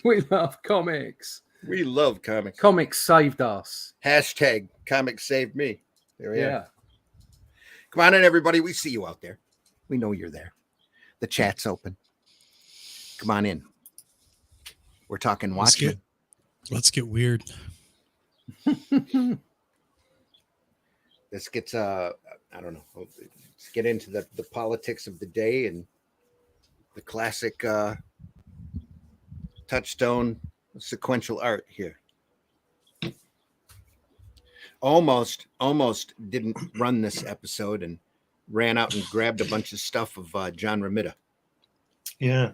We love comics. We love comics. Comics saved us. Hashtag comics saved me. There we Yeah. are. Come on in, everybody. We see you out there. We know you're there. The chat's open. Come on in. We're talking Watchmen. Let's get weird. This gets I don't know. Let's get into the politics of the day and the classic touchstone sequential art here. Almost didn't run this episode and ran out and grabbed a bunch of stuff of John Romita. Yeah.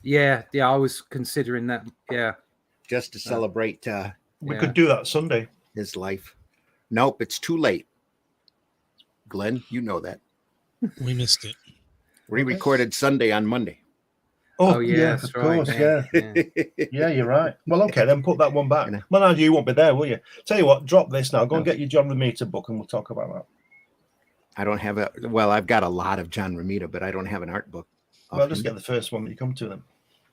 I was considering that. Yeah, just to celebrate. We could do that Sunday. His life. Nope, it's too late. Glenn, you know that. We missed it. We recorded Sunday on Monday. Oh yeah, of course, yeah. Yeah, you're right. Well, okay, then put that one back. Well, you won't be there, will you? Tell you what, drop this now. Go and get your John Romita book, and we'll talk about that. I don't have I've got a lot of John Romita, but I don't have an art book. Well, just get the first one that you come to them.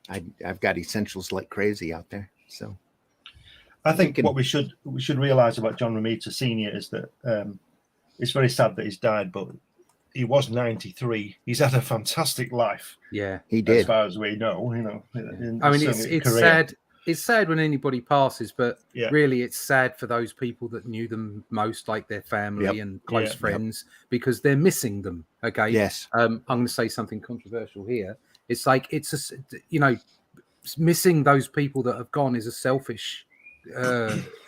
I've got essentials like crazy out there. So, I think what we should realize about John Romita Senior is that it's very sad that he's died, but he was 93. He's had a fantastic life. Yeah, he did. As far as we know, I mean, it's sad. It's sad when anybody passes, but really, it's sad for those people that knew them most, like their family and close friends, because they're missing them. Okay. Yes. I'm going to say something controversial here. It's like missing those people that have gone is a selfish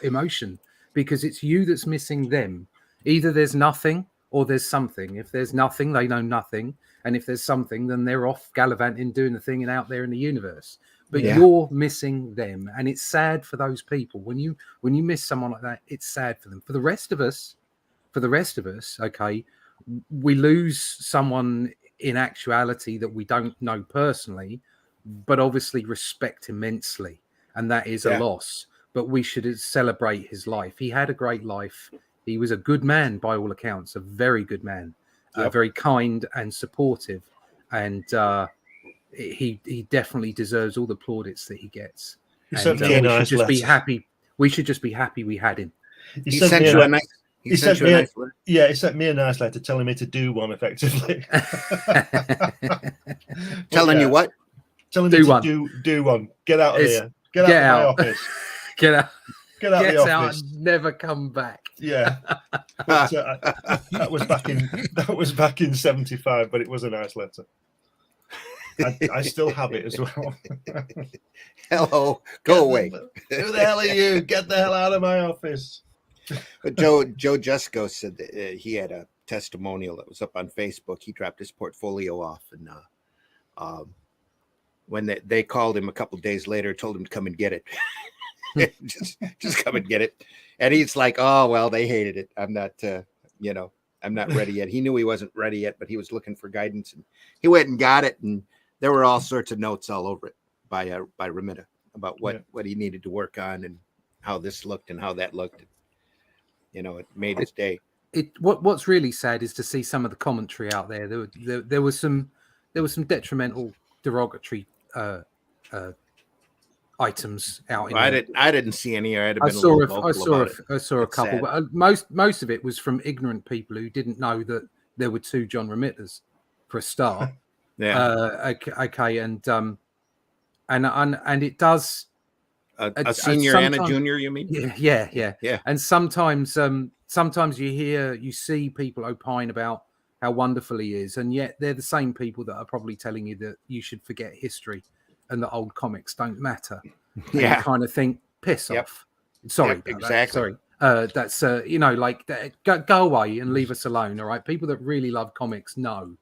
emotion, because it's you that's missing them. Either there's nothing or there's something. If there's nothing, they know nothing. And if there's something, then they're off gallivanting, doing the thing and out there in the universe. But you're missing them. And it's sad for those people. When you miss someone like that, it's sad for them. For the rest of us, okay, we lose someone in actuality that we don't know personally, but obviously respect immensely. And that is a loss. But we should celebrate his life. He had a great life. He was a good man, by all accounts, a very good man, very kind and supportive, and he definitely deserves all the plaudits that he gets. He sent me a nice letter. Be happy. We should just be happy we had him. He sent you a nice. He sent me a nice letter telling me to do one effectively. Telling you what? Telling me to do one. Get out of here. Get out of my office. Get out. Get out of the office. And never come back. Yeah, but, that was back in '75, but it was a nice letter. I still have it as well. Hello, go away. Who the hell are you? Get the hell out of my office. But Joe Jusko said that he had a testimonial that was up on Facebook. He dropped his portfolio off, and when they called him a couple of days later, told him to come and get it. just come and get it. And he's like, oh well, they hated it. I'm not I'm not ready yet. He knew he wasn't ready yet, but he was looking for guidance, and he went and got it, and there were all sorts of notes all over it by Romita about what he needed to work on and how this looked and how that looked. It made his day. What's really sad is to see some of the commentary out there. There was some detrimental, derogatory items out. I didn't see any. I saw a couple, but most of it was from ignorant people who didn't know that there were two John Romitas for a start. Okay, and it does a senior and a junior. You mean? Yeah. And sometimes you see people opine about how wonderful he is, and yet they're the same people that are probably telling you that you should forget history and that old comics don't matter. And you kind of think, piss off. Sorry, exactly. That's go away and leave us alone. All right, people that really love comics know.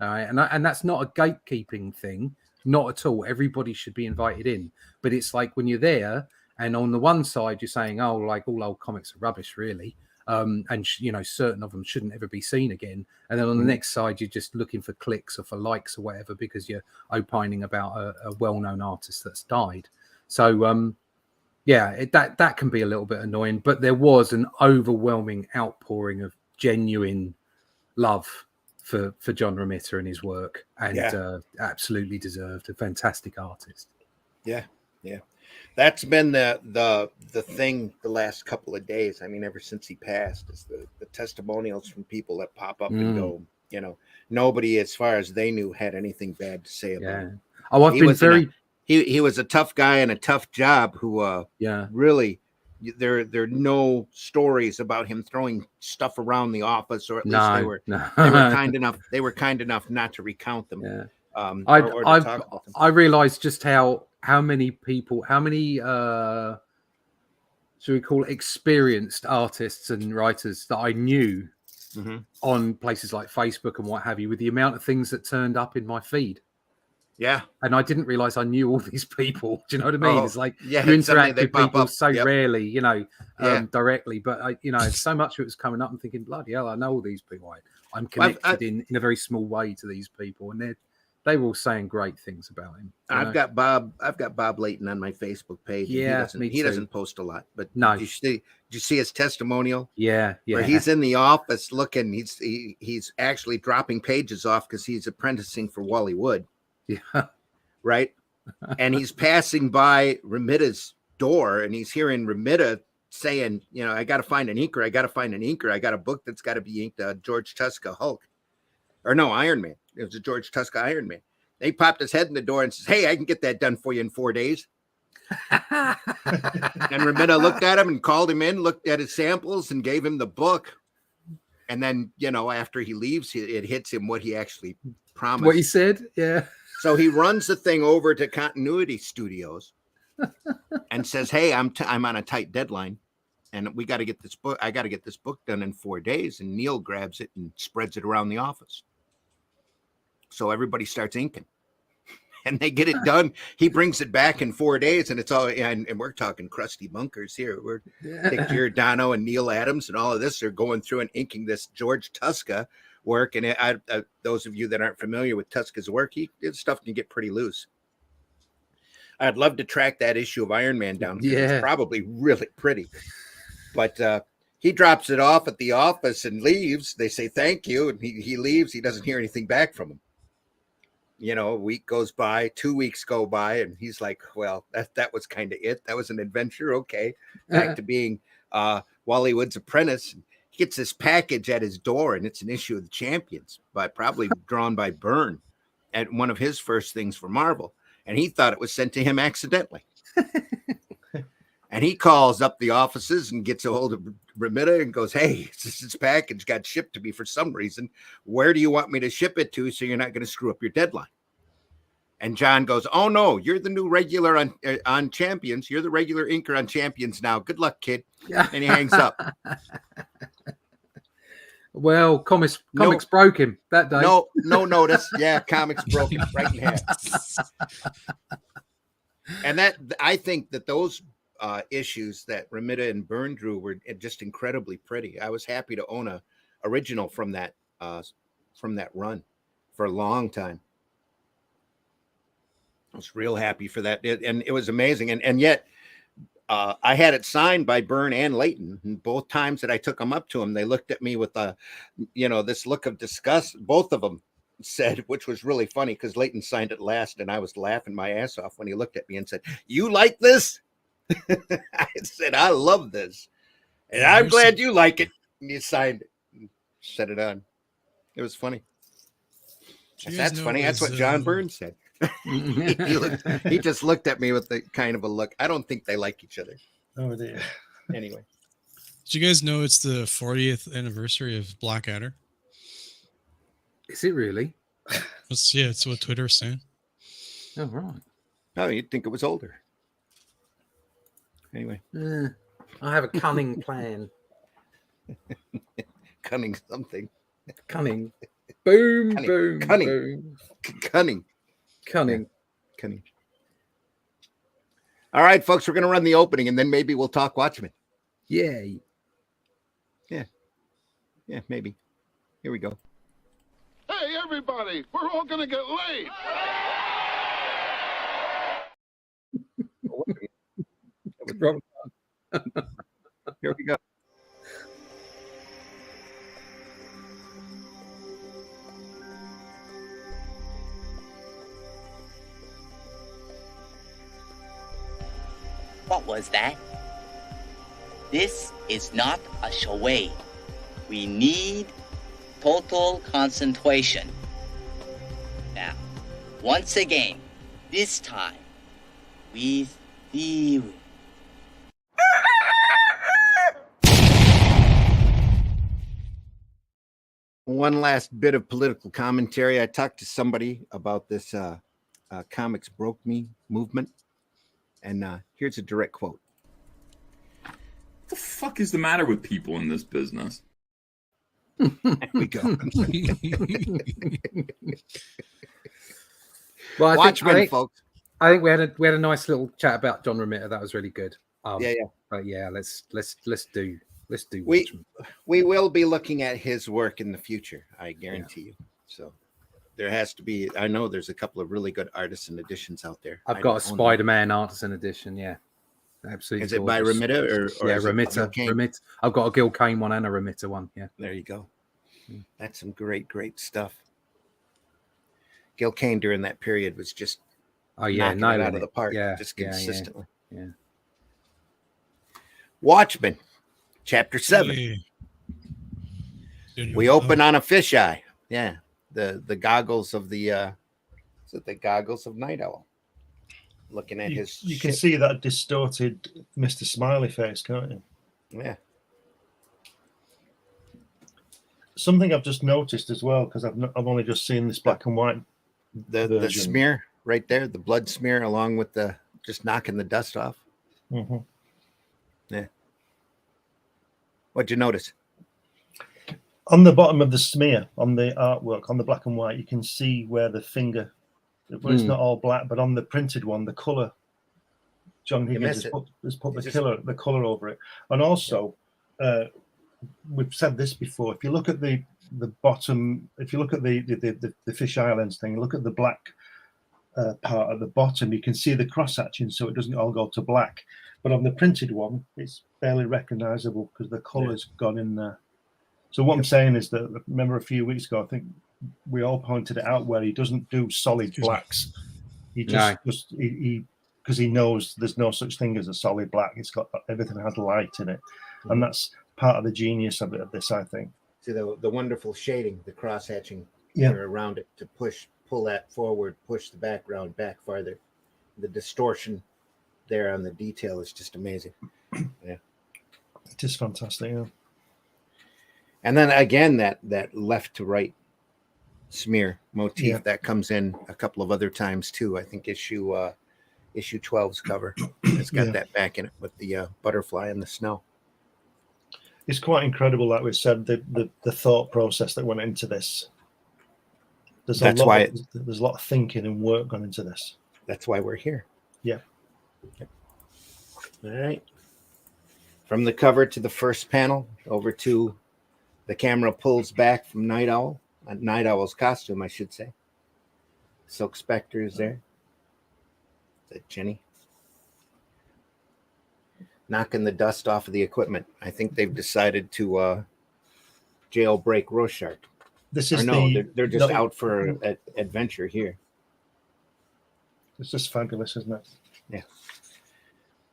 All right, and that's not a gatekeeping thing, not at all. Everybody should be invited in, but it's like when you're there, and on the one side you're saying, oh, like all old comics are rubbish, really. And certain of them shouldn't ever be seen again. And then on the next side, you're just looking for clicks or for likes or whatever because you're opining about a well-known artist that's died. So, that can be a little bit annoying. But there was an overwhelming outpouring of genuine love for John Romita and his work, and absolutely deserved. A fantastic artist. Yeah, That's been the thing the last couple of days. I mean, ever since he passed, is the testimonials from people that pop up and go. You know, nobody, as far as they knew, had anything bad to say about him. Oh, I've been very. He was a tough guy and a tough job. Who really, there are no stories about him throwing stuff around the office, or at least they were kind enough. They were kind enough not to recount them. Yeah. Or to talk about them. I realized just how many people, how many should we call it, experienced artists and writers that I knew on places like Facebook and what have you, with the amount of things that turned up in my feed. Yeah. And I didn't realize I knew all these people. Do you know what I mean? It's like you suddenly interact with people so rarely, you know, directly. But so much of it was coming up and thinking, bloody hell, I know all these people. I'm connected in a very small way to these people, and they were all saying great things about him. I've got Bob Layton on my Facebook page. Yeah, he doesn't post a lot, but no. Did you see his testemonial? Yeah. Where he's in the office looking. He's actually dropping pages off because he's apprenticing for Wally Wood. Yeah. Right. And he's passing by Remitta's door, and he's hearing Remitta saying, you know, I got to find an inker. I got to find an inker. I got a book that's got to be inked. George Tuska Hulk, or no, Iron Man. It was a George Tuska Iron Man. He popped his head in the door and says, "Hey, I can get that done for you in 4 days." And Remitta looked at him and called him in, looked at his samples, and gave him the book. And then, you know, after he leaves, it hits him what he actually promised. What he said, yeah. So he runs the thing over to Continuity Studios and says, "Hey, I'm on a tight deadline, and we got to get this book. I got to get this book done in 4 days." And Neil grabs it and spreads it around the office. So everybody starts inking, and they get it done. He brings it back in 4 days, and it's all. And we're talking crusty bunkers here. We're Dick Giordano and Neil Adams and all of this are going through and inking this George Tuska work. And those of you that aren't familiar with Tuska's work, his stuff can get pretty loose. I'd love to track that issue of Iron Man down. It's probably really pretty, but he drops it off at the office and leaves. They say thank you, and he leaves. He doesn't hear anything back from him. You know, a week goes by, 2 weeks go by, and he's like, well, that was kind of it. That was an adventure. Okay. Back to being Wally Wood's apprentice. He gets this package at his door, and it's an issue of the Champions, probably drawn by Byrne, at one of his first things for Marvel. And he thought it was sent to him accidentally. And he calls up the offices and gets a hold of Remitta and goes, "Hey, this package got shipped to me for some reason. Where do you want me to ship it to so you're not going to screw up your deadline?" And John goes, "Oh, no, you're the new regular on Champions. You're the regular inker on Champions now. Good luck, kid." And he hangs up. Well, comics broke him that day. No notice. Yeah, comics broke him right in half. And I think that those issues that Remitta and Byrne drew were just incredibly pretty. I was happy to own a original from that run for a long time. I was real happy for that, and it was amazing. And yet, I had it signed by Byrne and Layton. And both times that I took them up to him, they looked at me with this look of disgust. Both of them said, which was really funny because Layton signed it last, and I was laughing my ass off when he looked at me and said, "You like this?" I said, "I love this, and I'm glad you like it." And you signed it and set it on. It was funny. That's funny. That's what John Byrne said. He just looked at me with the kind of a look. I don't think they like each other. Oh, dear. Anyway. Did you guys know it's the 40th anniversary of Blackadder? Is it really? It's what Twitter's saying. Oh, right. Oh, you'd think it was older. Anyway. I have a cunning plan. Cunning something. Cunning. Boom, cunning. boom, Cunning. boom. Cunning. Cunning. Yeah. Cunning. All right, folks, we're going to run the opening, and then maybe we'll talk Watchmen. Yay. Yeah, maybe. Here we go. Hey, everybody, we're all going to get laid. Here we go. What was that? This is not a charade. We need total concentration. Now, once again, this time, with theory. One last bit of political commentary. I talked to somebody about this comics broke me movement, and here's a direct quote. What the fuck is the matter with people in this business? There we go. Well, Watchmen, folks. I think we had a nice little chat about John Romita. That was really good. Yeah. But yeah, let's do We Watchmen. we will be looking at his work in the future. I guarantee you. So there has to be. I know there's a couple of really good artisan editions out there. I've got a Spider-Man artisan edition. Yeah, absolutely. Is it by gorgeous. Romita or yeah, is it Romita? Gil Kane? Romita. I've got a Gil Kane one and a Romita one. Yeah. There you go. That's some great stuff. Gil Kane during that period was just knocking it out of the park, just consistently. Yeah. Watchmen, Chapter 7. Hey. We open on a fisheye. Yeah, the goggles of the is it the goggles of Night Owl? Looking at his you can ship. see that distorted Mr. Smiley face, can't you? Yeah. Something I've just noticed as well, because I've only just seen this black and white. The version. smear right there, the blood smear, along with the just knocking the dust off. Mm-hmm. Yeah. What'd you notice? On the bottom of the smear, on the artwork, on the black and white, you can see where the finger, well, it's not all black, but on the printed one, the color. John Higgins has put the color over it, and also we've said this before. If you look at the bottom, if you look at the fish islands thing, look at the black part at the bottom, you can see the cross hatching, so it doesn't all go to black. But on the printed one, it's barely recognizable because the color's gone in there. So what I'm saying is that, remember a few weeks ago, I think we all pointed it out where he doesn't do solid blacks. He just because he knows there's no such thing as a solid black. It's got everything has light in it, and that's part of the genius of this, I think. See the wonderful shading, the cross hatching around it to pull that forward, push the background back farther. The distortion there on the detail is just amazing. Yeah, it is fantastic. Yeah. And then again, that left to right smear motif that comes in a couple of other times too. I think issue 12's cover has got that back in it with the butterfly in the snow. It's quite incredible, like we said, the thought process that went into this. There's a lot of thinking and work gone into this. That's why we're here. Yeah. All right. From the cover to the first panel, over to the camera pulls back from Night Owl, Night Owl's costume, I should say. Silk Spectre is there. Is that Jenny? Knocking the dust off of the equipment. I think they've decided to jailbreak Rorschach. They're just out for an adventure here. It's just fabulous, isn't it? Yeah.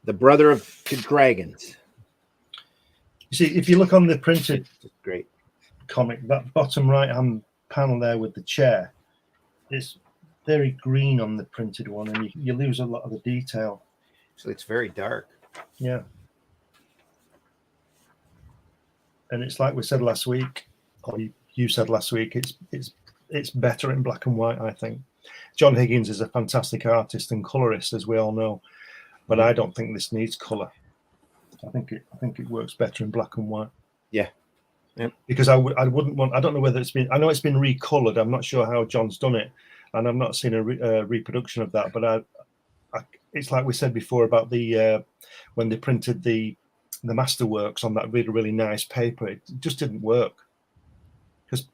The brother of two dragons. You see, if you look on the printed great comic, that bottom right-hand panel there with the chair, it's very green on the printed one, and you lose a lot of the detail. So it's very dark. Yeah. And it's like we said last week, or you said last week, it's better in black and white, I think. John Higgins is a fantastic artist and colorist, as we all know, but I don't think this needs color. I think it works better in black and white. Yeah. Yep. Because I wouldn't want. I don't know whether I know it's been recolored. I'm not sure how John's done it, and I've not seen a reproduction of that. But it's like we said before about the when they printed the masterworks on that really nice paper. It just didn't work because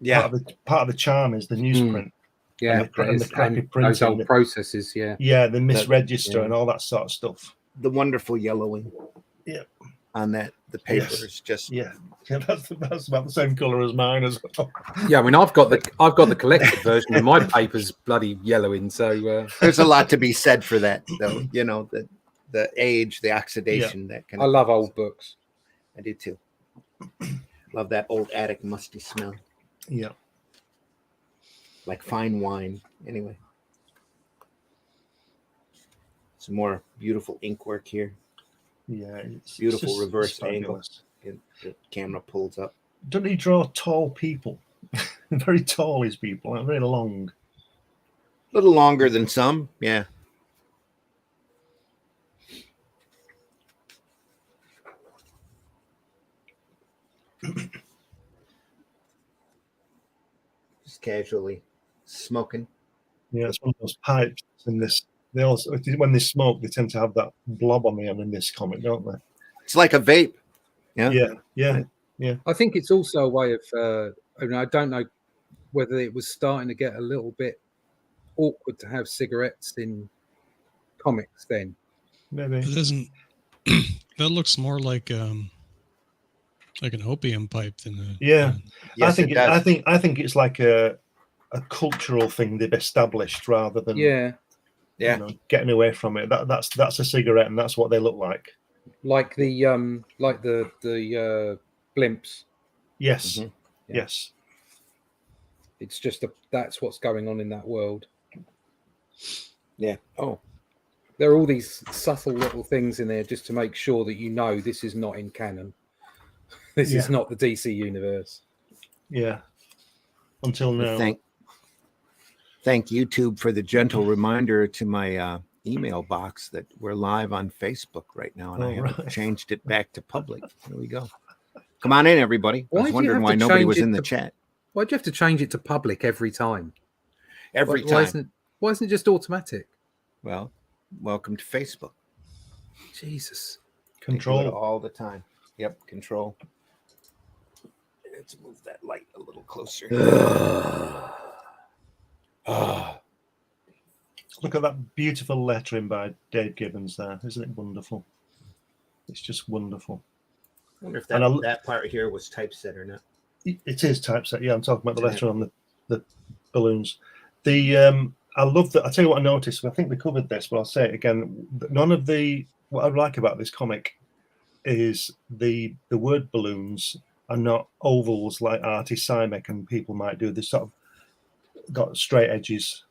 part of the charm is the newsprint. Yeah, and the crappy printing, those old processes. Yeah, the misregister and all that sort of stuff. The wonderful yellowing. Yeah. On the paper is just that's about the same color as mine as well. Yeah, I mean I've got the collected version and my paper's bloody yellowing, so there's a lot to be said for that, though. You know, the age, the oxidation, that kind I of. love old books. I do too. Love that old attic musty smell, Yeah. like fine wine. Anyway, some more beautiful ink work here. Yeah. It's Beautiful just- reverse it's angle. fabulous. The camera pulls up. Doesn't he draw tall people? Very tall, his people, and very long. A little longer than some, yeah. Just casually smoking. Yeah, it's one of those pipes in this. They also, when they smoke, they tend to have that blob on the end in this comic, don't they? It's like a vape. Yeah. Yeah. I think it's also a way of. I don't know whether it was starting to get a little bit awkward to have cigarettes in comics then. Maybe. It isn't. That looks more like an opium pipe than a. Yeah. Yes, it does. I think it's like a cultural thing they've established rather than Yeah, Yeah. getting away from it. That's a cigarette, and that's what they look like. like the blimps. Yes. Mhm. Yeah. Yes. It's just that's what's going on in that world. Yeah. Oh, There are all these subtle little things in there just to make sure that you know this is not in canon. This is Yeah. not the DC universe. Yeah. Until now. Thank YouTube for the gentle reminder to my email box that we're live on Facebook right now, and I haven't right. changed it back to public. Here we go. Come on in, everybody. Why I was do you wondering have why to nobody change was it in the to- chat Why do you have to change it to public every time? every Why time. isn't it just automatic? Well, welcome to Facebook. Jesus. They do it Control. all the time. Yep, control. Let's move that light a little closer. Ah, Look at that beautiful lettering by Dave Gibbons there. Isn't it wonderful? It's just wonderful. I wonder if And I- that part here was typeset or not. It is typeset. Yeah, I'm talking about the Yeah. letter on the balloons. I love that. I'll tell you what I noticed. I think we covered this, but I'll say it again. None of what I like about this comic is the word balloons are not ovals like Artie Simek and people might do. They sort of got straight edges.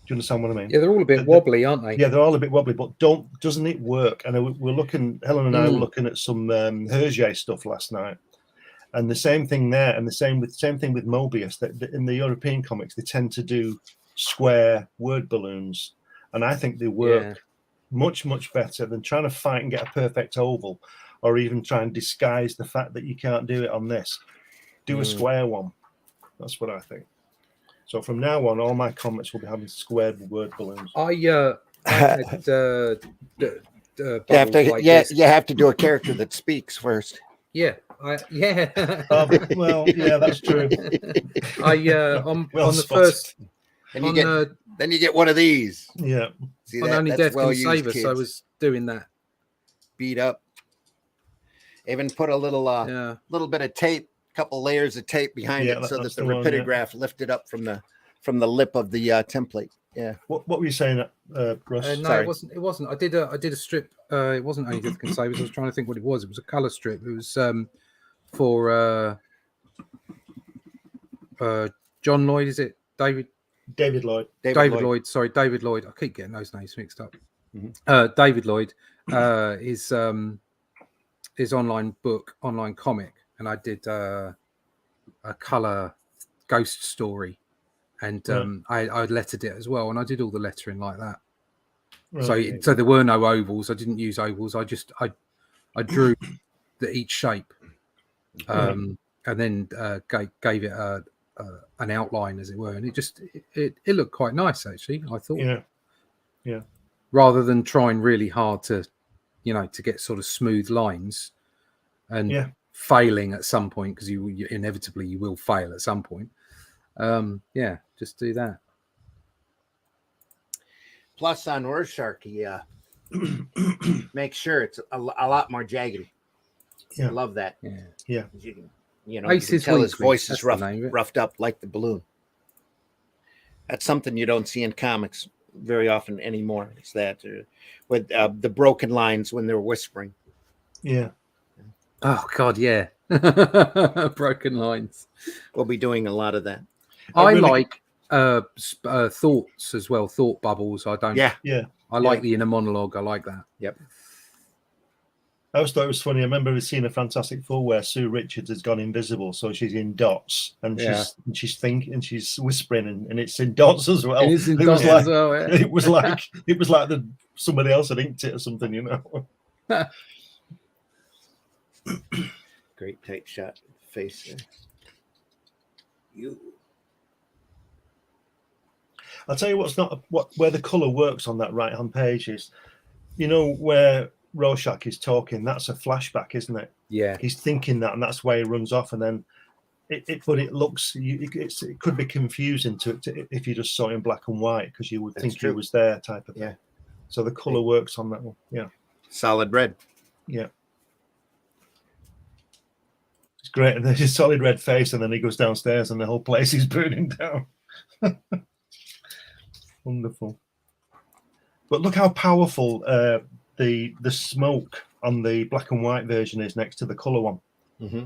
Do you understand what I mean? Yeah, they're all a bit wobbly, aren't they? Yeah, they're all a bit wobbly, but doesn't it work? And we're looking, Helen and I were looking at some Hergé stuff last night, and the same thing there, and the same thing with Mobius. That in the European comics, they tend to do square word balloons, and I think they work much better than trying to fight and get a perfect oval, or even try and disguise the fact that you can't do it on this. Do a square one. That's what I think. So from now on, all my comics will be having squared word balloons. I had You have to, like yeah, this. you have to do a character that speaks first. Yeah, yeah. Well, yeah, that's true. On Well the spotted. first And you on get then you get one of these. Yeah, See on that? Only That's Death well Can used, Save Us, kids. I was doing that. Beat up. Even put a little Yeah. little bit of tape, couple layers of tape behind Yeah, it, so that that's the the one, yeah. rapidograph lifted up from the lip of the template. Yeah. What were you saying, Russ? No, Sorry. it wasn't. I did a strip. It wasn't Only Death Can Save Us. I was trying to think what it was. It was a color strip. It was for John Lloyd. Is it David Lloyd. David Lloyd? Sorry, David Lloyd. I keep getting those names mixed up. Mhm. David Lloyd his online comic, and I did a color ghost story, and I lettered it as well, and I did all the lettering like that. Right. So there were no ovals. I didn't use ovals. I drew each shape, and then gave it an outline, as it were, and it looked quite nice actually. I thought, Yeah. rather than trying really hard to get sort of smooth lines and failing at some point, because you inevitably you will fail at some point. Just do that. Plus on Rorschach, make sure it's a lot more jagged. Yeah. I love that. Yeah. You Ace can is tell his Weekly. voice That's is the name of it. roughed up like the balloon. That's something you don't see in comics. very often anymore. It's that with the broken lines when they're whispering. Yeah. Oh God, yeah. Broken lines. We'll be doing a lot of that. I really- like thoughts as well, thought bubbles. I don't. Yeah. Yeah. I like the inner monologue. I like that. Yep. I always thought it was funny. I remember seeing a Fantastic Four where Sue Richards has gone invisible, so she's in dots, and she's thinking and she's whispering, and it's in dots as well. It is in It dots was like- as well. Yeah. It was like somebody else had inked it or something, you know. Great tight shot face there. I'll tell you where the color works on that right hand page is, you know, where Rorschach is talking. That's a flashback, isn't it? Yeah. He's thinking that, and that's why he runs off, and then but it looks it could be confusing to if you just saw it in black and white, because you would That's think true. he was there type of thing. Yeah. So the color works on that one. Yeah. Solid red. Yeah. It's great. And there's his solid red face, and then he goes downstairs and the whole place is burning down. Wonderful. But look how powerful the smoke on the black and white version is next to the color one. Mm-hmm.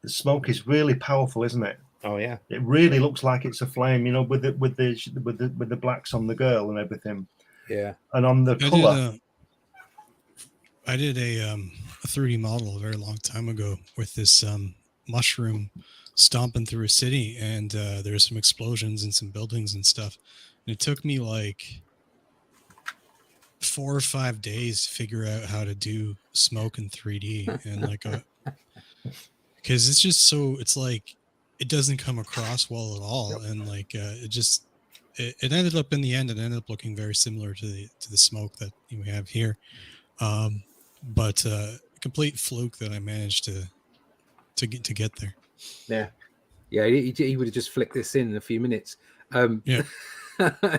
The smoke is really powerful, isn't it? Oh yeah. It really looks like it's a flame, you know, with the blacks on the girl and everything, Yeah. and on the color. I did a 3D model a very long time ago with this mushroom stomping through a city, and there's some explosions and some buildings and stuff. And it took me like 4 or 5 days to figure out how to do smoke in 3D, and like because it's just it's like it doesn't come across well at all, and like it ended up in the end. It ended up looking very similar to the smoke that we have here. But complete fluke that I managed to get there. Yeah. He would have just flicked this in a few minutes. Yeah.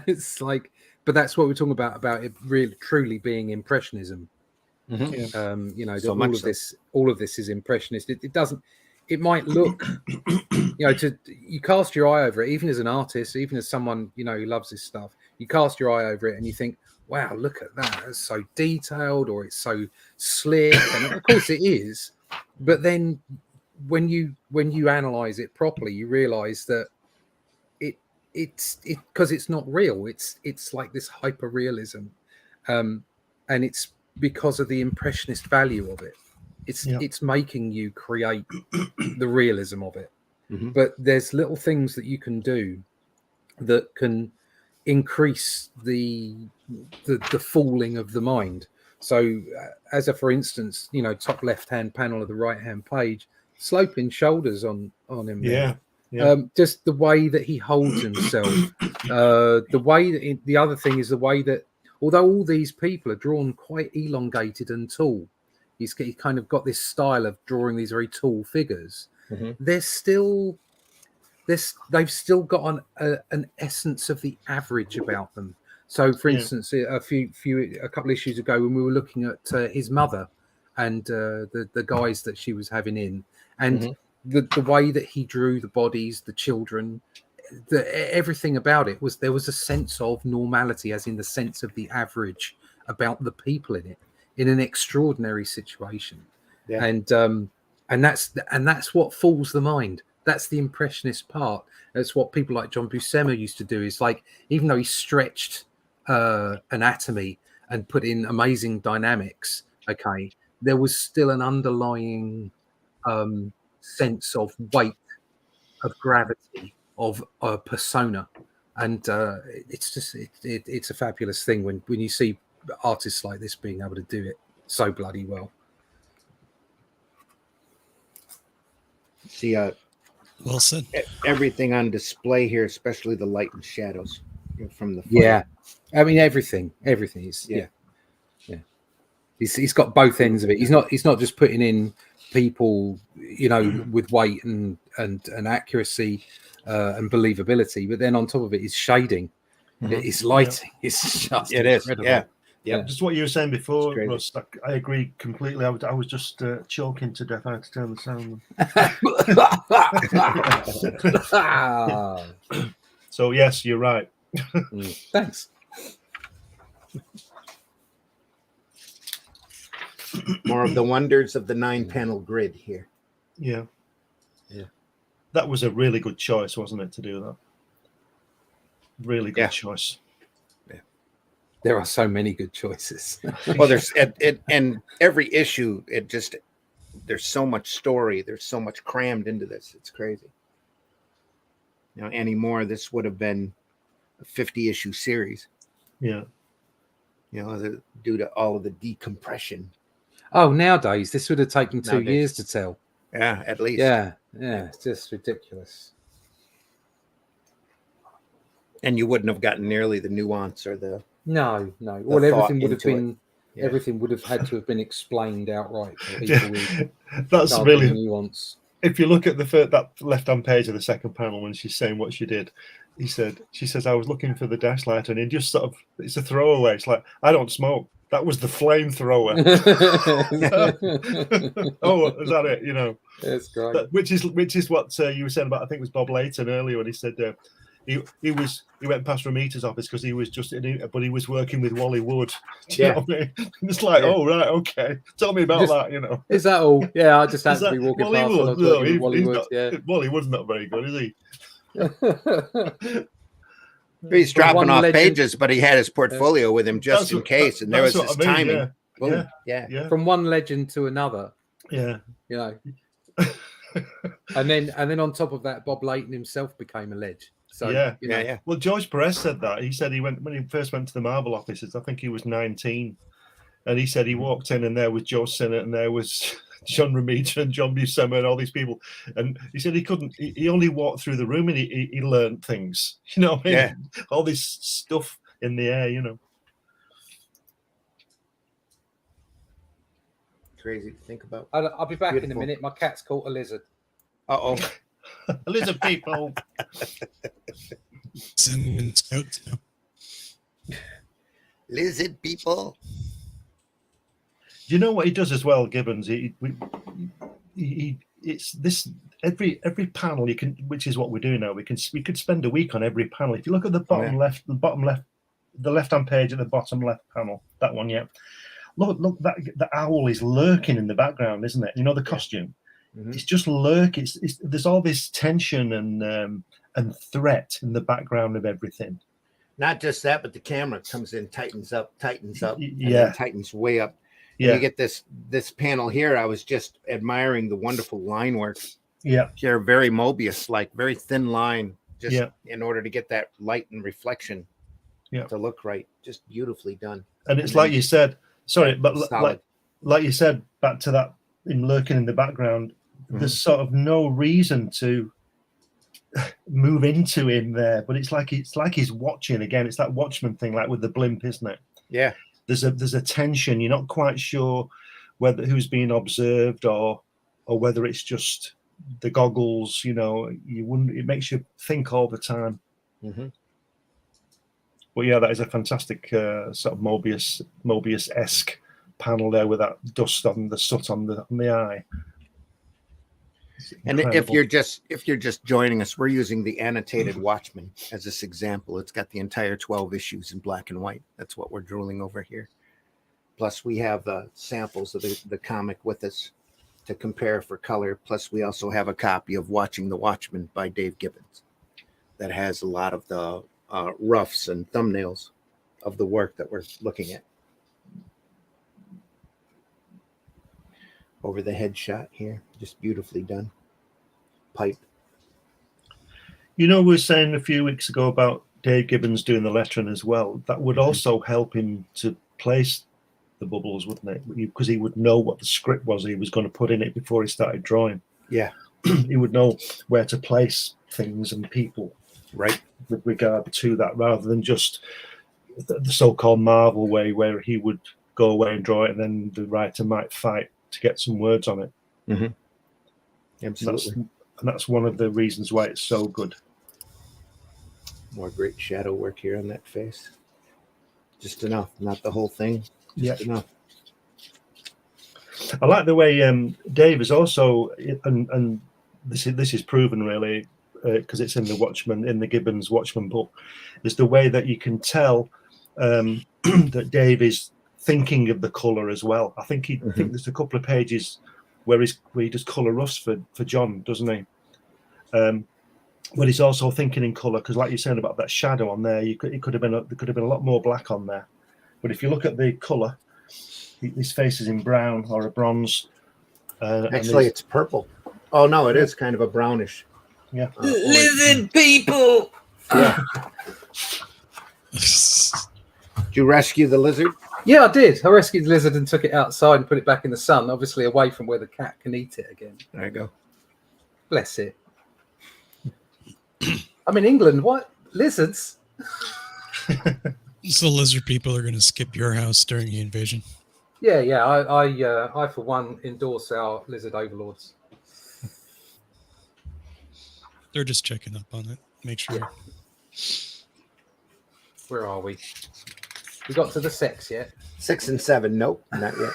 It's like, but that's what we're talking about it really truly being impressionism. Mm-hmm. You know, So all much of so. all of this is impressionist. It doesn't. It might look, you know, you cast your eye over it, even as an artist, even as someone, you know, who loves this stuff. You cast your eye over it and you think, wow, look at that. It's so detailed, or it's so slick. And of course it is. But then when you analyze it properly, you realize that it's because it's not real. It's like this hyper realism. And it's because of the impressionist value of it. It's making you create the realism of it. Mm-hmm. But there's little things that you can do that can increase the fooling of the mind. So for instance, you know, top left hand panel of the right hand page, sloping shoulders on him. Yeah. Just the way that he holds himself. The way that the other thing is the way that, although all these people are drawn quite elongated and tall, he's kind of got this style of drawing these very tall figures. Mm-hmm. They've still got an essence of the average about them. So, for instance, a couple of issues ago, when we were looking at his mother and the guys that she was having in, and the way that he drew the bodies, the children, everything about it there was a sense of normality, as in the sense of the average about the people in it, in an extraordinary situation. Yeah. And that's what fools the mind. That's the impressionist part. That's what people like John Buscema used to do. Is like, even though he stretched anatomy and put in amazing dynamics, okay, there was still an underlying sense of weight, of gravity, of persona, and it's just it's a fabulous thing when you see artists like this being able to do it so bloody well. See, Well said. everything on display here, especially the light and shadows from the fire. Yeah, I mean everything is yeah. He's got both ends of it. He's not just putting in people, you know, with weight and accuracy and believability, but then on top of it is shading, it's lighting. It's just incredible. Yeah. Just what you were saying before, crazy. Russ, I agree completely. I was just choking to death. I had to turn the sound on. So yes, you're right. Thanks. More of the wonders of the 9-panel grid here. Yeah. Yeah. That was a really good choice, wasn't it, to do that? Really good choice. There are so many good choices. Well, there's and every issue, there's so much story, there's so much crammed into this. It's crazy. You know, anymore, this would have been a 50-issue series. Yeah. You know, due to all of the decompression. Oh, nowadays this would have taken 2 years to tell. Yeah, at least. Yeah, it's just ridiculous. And you wouldn't have gotten nearly the nuance or the no. Well, everything would have been everything would have had to have been explained outright. That's really nuance. If you look at that left-hand page of the second panel when she's saying what she did, she says, I was looking for the dash light, and it just sort of, it's a throwaway. It's like, I don't smoke. That was the flamethrower. Oh, is that it? You know, that's great. Which is what you were saying about, I think it was Bob Layton earlier when he said he went past Ramita's office because he was but he was working with Wally Wood. Do you know what I mean? It's like, oh right, okay. Tell me about that. You know, is that all? Yeah, I just had to be walking Wally past. Wood? No, Wally Wood. Wally Wood's not very good, is he? He's dropping off pages, but he had his portfolio with him just in case, and there was his timing. Boom. Yeah. From one legend to another. Yeah. You know. and then on top of that, Bob Layton himself became a legend. So yeah. Well, George Perez said that. He said when he first went to the Marvel offices, I think he was 19, and he said he walked in and there was Joe Sinnott and there was John Romita and John Buscema and all these people, and he said he only walked through the room and he learned things. You know what I mean? Yeah. All this stuff in the air, you know. Crazy to think about. I'll be back in a minute. My cat's caught a lizard. Uh-oh. Lizard people. Send scouts now. Lizard people. Do you know what he does as well, Gibbons? It's this every panel you can, which is what we're doing now. We could spend a week on every panel. If you look at the bottom left, the left-hand page at the bottom left panel, that one, yeah. Look, that the owl is lurking in the background, isn't it? You know the costume. Mm-hmm. It's just lurking. There's all this tension and threat in the background of everything. Not just that, but the camera comes in, tightens up, and then tightens way up. Yeah. You get this panel here. I was just admiring the wonderful line work. Yeah. Here, very Mobius-like, very thin line, just in order to get that light and reflection to look right. Just beautifully done. And it's like you said, sorry, but like you said, back to that him lurking in the background, there's sort of no reason to move into him there, but it's like he's watching again. It's that Watchmen thing, like with the blimp, isn't it? Yeah. There's a tension. You're not quite sure whether who's being observed or whether it's just the goggles. You know, it makes you think all the time. Mm-hmm. But yeah, that is a fantastic sort of Mobius-esque panel there with that dust on the soot on the eye. And if you're just joining us, we're using the annotated Watchmen as this example. It's got the entire 12 issues in black and white. That's what we're drooling over here. Plus, we have samples of the comic with us to compare for color. Plus, we also have a copy of Watching the Watchmen by Dave Gibbons that has a lot of the roughs and thumbnails of the work that we're looking at. Over the head shot here, just beautifully done. Pipe. You know, we were saying a few weeks ago about Dave Gibbons doing the lettering as well. That would also help him to place the bubbles, wouldn't it? Because he would know what the script was he was going to put in it before he started drawing. Yeah. He would know where to place things and people, right, with regard to that, rather than just the so-called Marvel way where he would go away and draw it and then the writer might fight to get some words on it. Mm-hmm. Absolutely. That's one of the reasons why it's so good. More great shadow work here on that face. Just enough, not the whole thing. Just enough. I like the way Dave is also, and this is proven really because it's in the Gibbons Watchmen book, is the way that you can tell that Dave is thinking of the color as well. I think I think there's a couple of pages where he does color roughs for John, doesn't he? But he's also thinking in color, because like you're saying about that shadow on there, there could have been a lot more black on there. But if you look at the color, his face is in brown or a bronze. Actually, it's purple. Oh no, it is kind of a brownish. Yeah. Lizard people. Yeah. Did you rescue the lizard? Yeah, I did. I rescued the lizard and took it outside and put it back in the sun, obviously away from where the cat can eat it again. There you go. Bless it. I'm in England. What? Lizards? So lizard people are going to skip your house during the invasion. Yeah. I for one endorse our lizard overlords. They're just checking up on it. Make sure. Yeah. Where are we? We got to the sex yet? 6 and 7. Nope, not yet.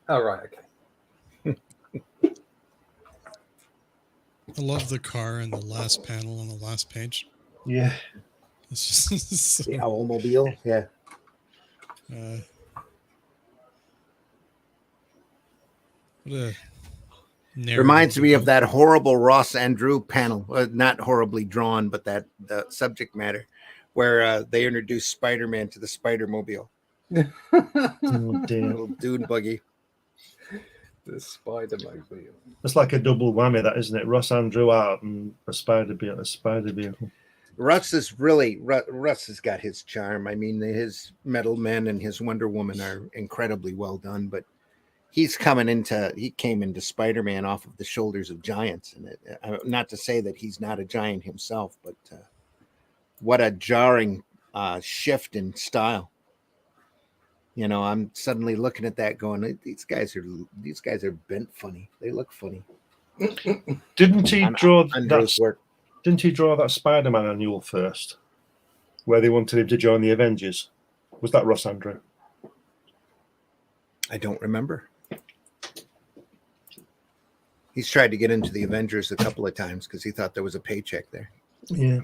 Oh, right. Okay. I love the car in the last panel on the last page. Yeah. It's just The Owlmobile. Yeah. What a narrative Reminds me of about- that horrible Ross Andrew panel, not horribly drawn, but the subject matter, where they introduced Spider-Man to the Spider-Mobile. Oh, dear. Little dune buggy. The Spider-Mobile. It's like a double whammy, that, isn't it? Ross Andrew art and a spider vehicle. Russ has got his charm. I mean, his Metal Men and his Wonder Woman are incredibly well done, but he came into Spider-Man off of the shoulders of giants, and not to say that he's not a giant himself, but what a jarring shift in style. You know, I'm suddenly looking at that going, these guys are bent funny. They look funny. Didn't he draw Andrew's that? work. Didn't he draw that Spider-Man annual first, where they wanted him to join the Avengers? Was that Ross Andrew? I don't remember. He's tried to get into the Avengers a couple of times because he thought there was a paycheck there. Yeah.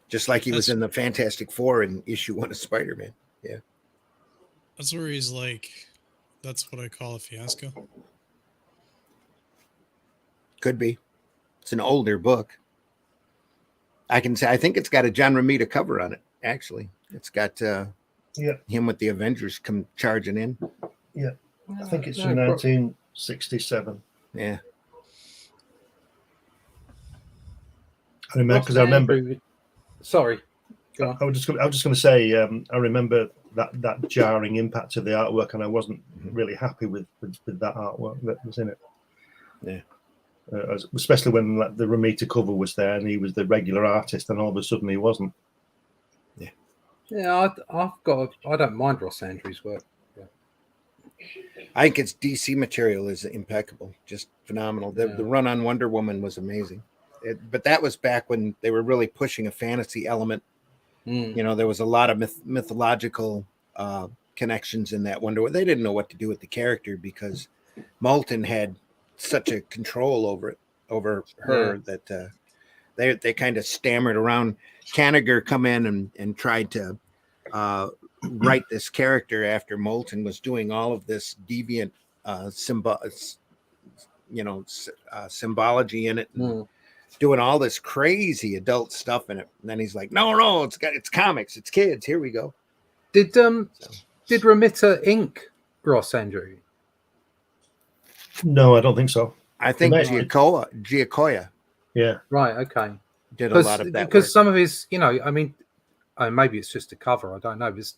Just like he was in the Fantastic Four in issue 1 of Spider-Man. Yeah. That's where he's like, that's what I call a fiasco. Could be. It's an older book. I think it's got a John Romita cover on it, actually. It's got him with the Avengers come charging in. Yeah. I think it's from 1967. Yeah. I remember. Sorry. I was just going to say, I remember that jarring impact of the artwork, and I wasn't really happy with that artwork that was in it. Yeah. Especially when the Romita cover was there, and he was the regular artist, and all of a sudden he wasn't. Yeah. Yeah, I don't mind Ross Andrews' work. Yeah. I think its DC material is impeccable, just phenomenal. The run on Wonder Woman was amazing. But that was back when they were really pushing a fantasy element. You know, there was a lot of mythological connections in that Wonder Woman. They didn't know what to do with the character because Moulton had such a control over her that they kind of stammered around. Kanigher come in and tried to write this character after Moulton was doing all of this deviant symbology in it. Doing all this crazy adult stuff in it, and then he's like, "No, it's comics, it's kids. Here we go." Did Romita ink Ross Andrew? No, I don't think so. I think Giacoya. Yeah. Right. Okay. Did a lot of that because work. some of his, I mean, maybe it's just a cover. I don't know. But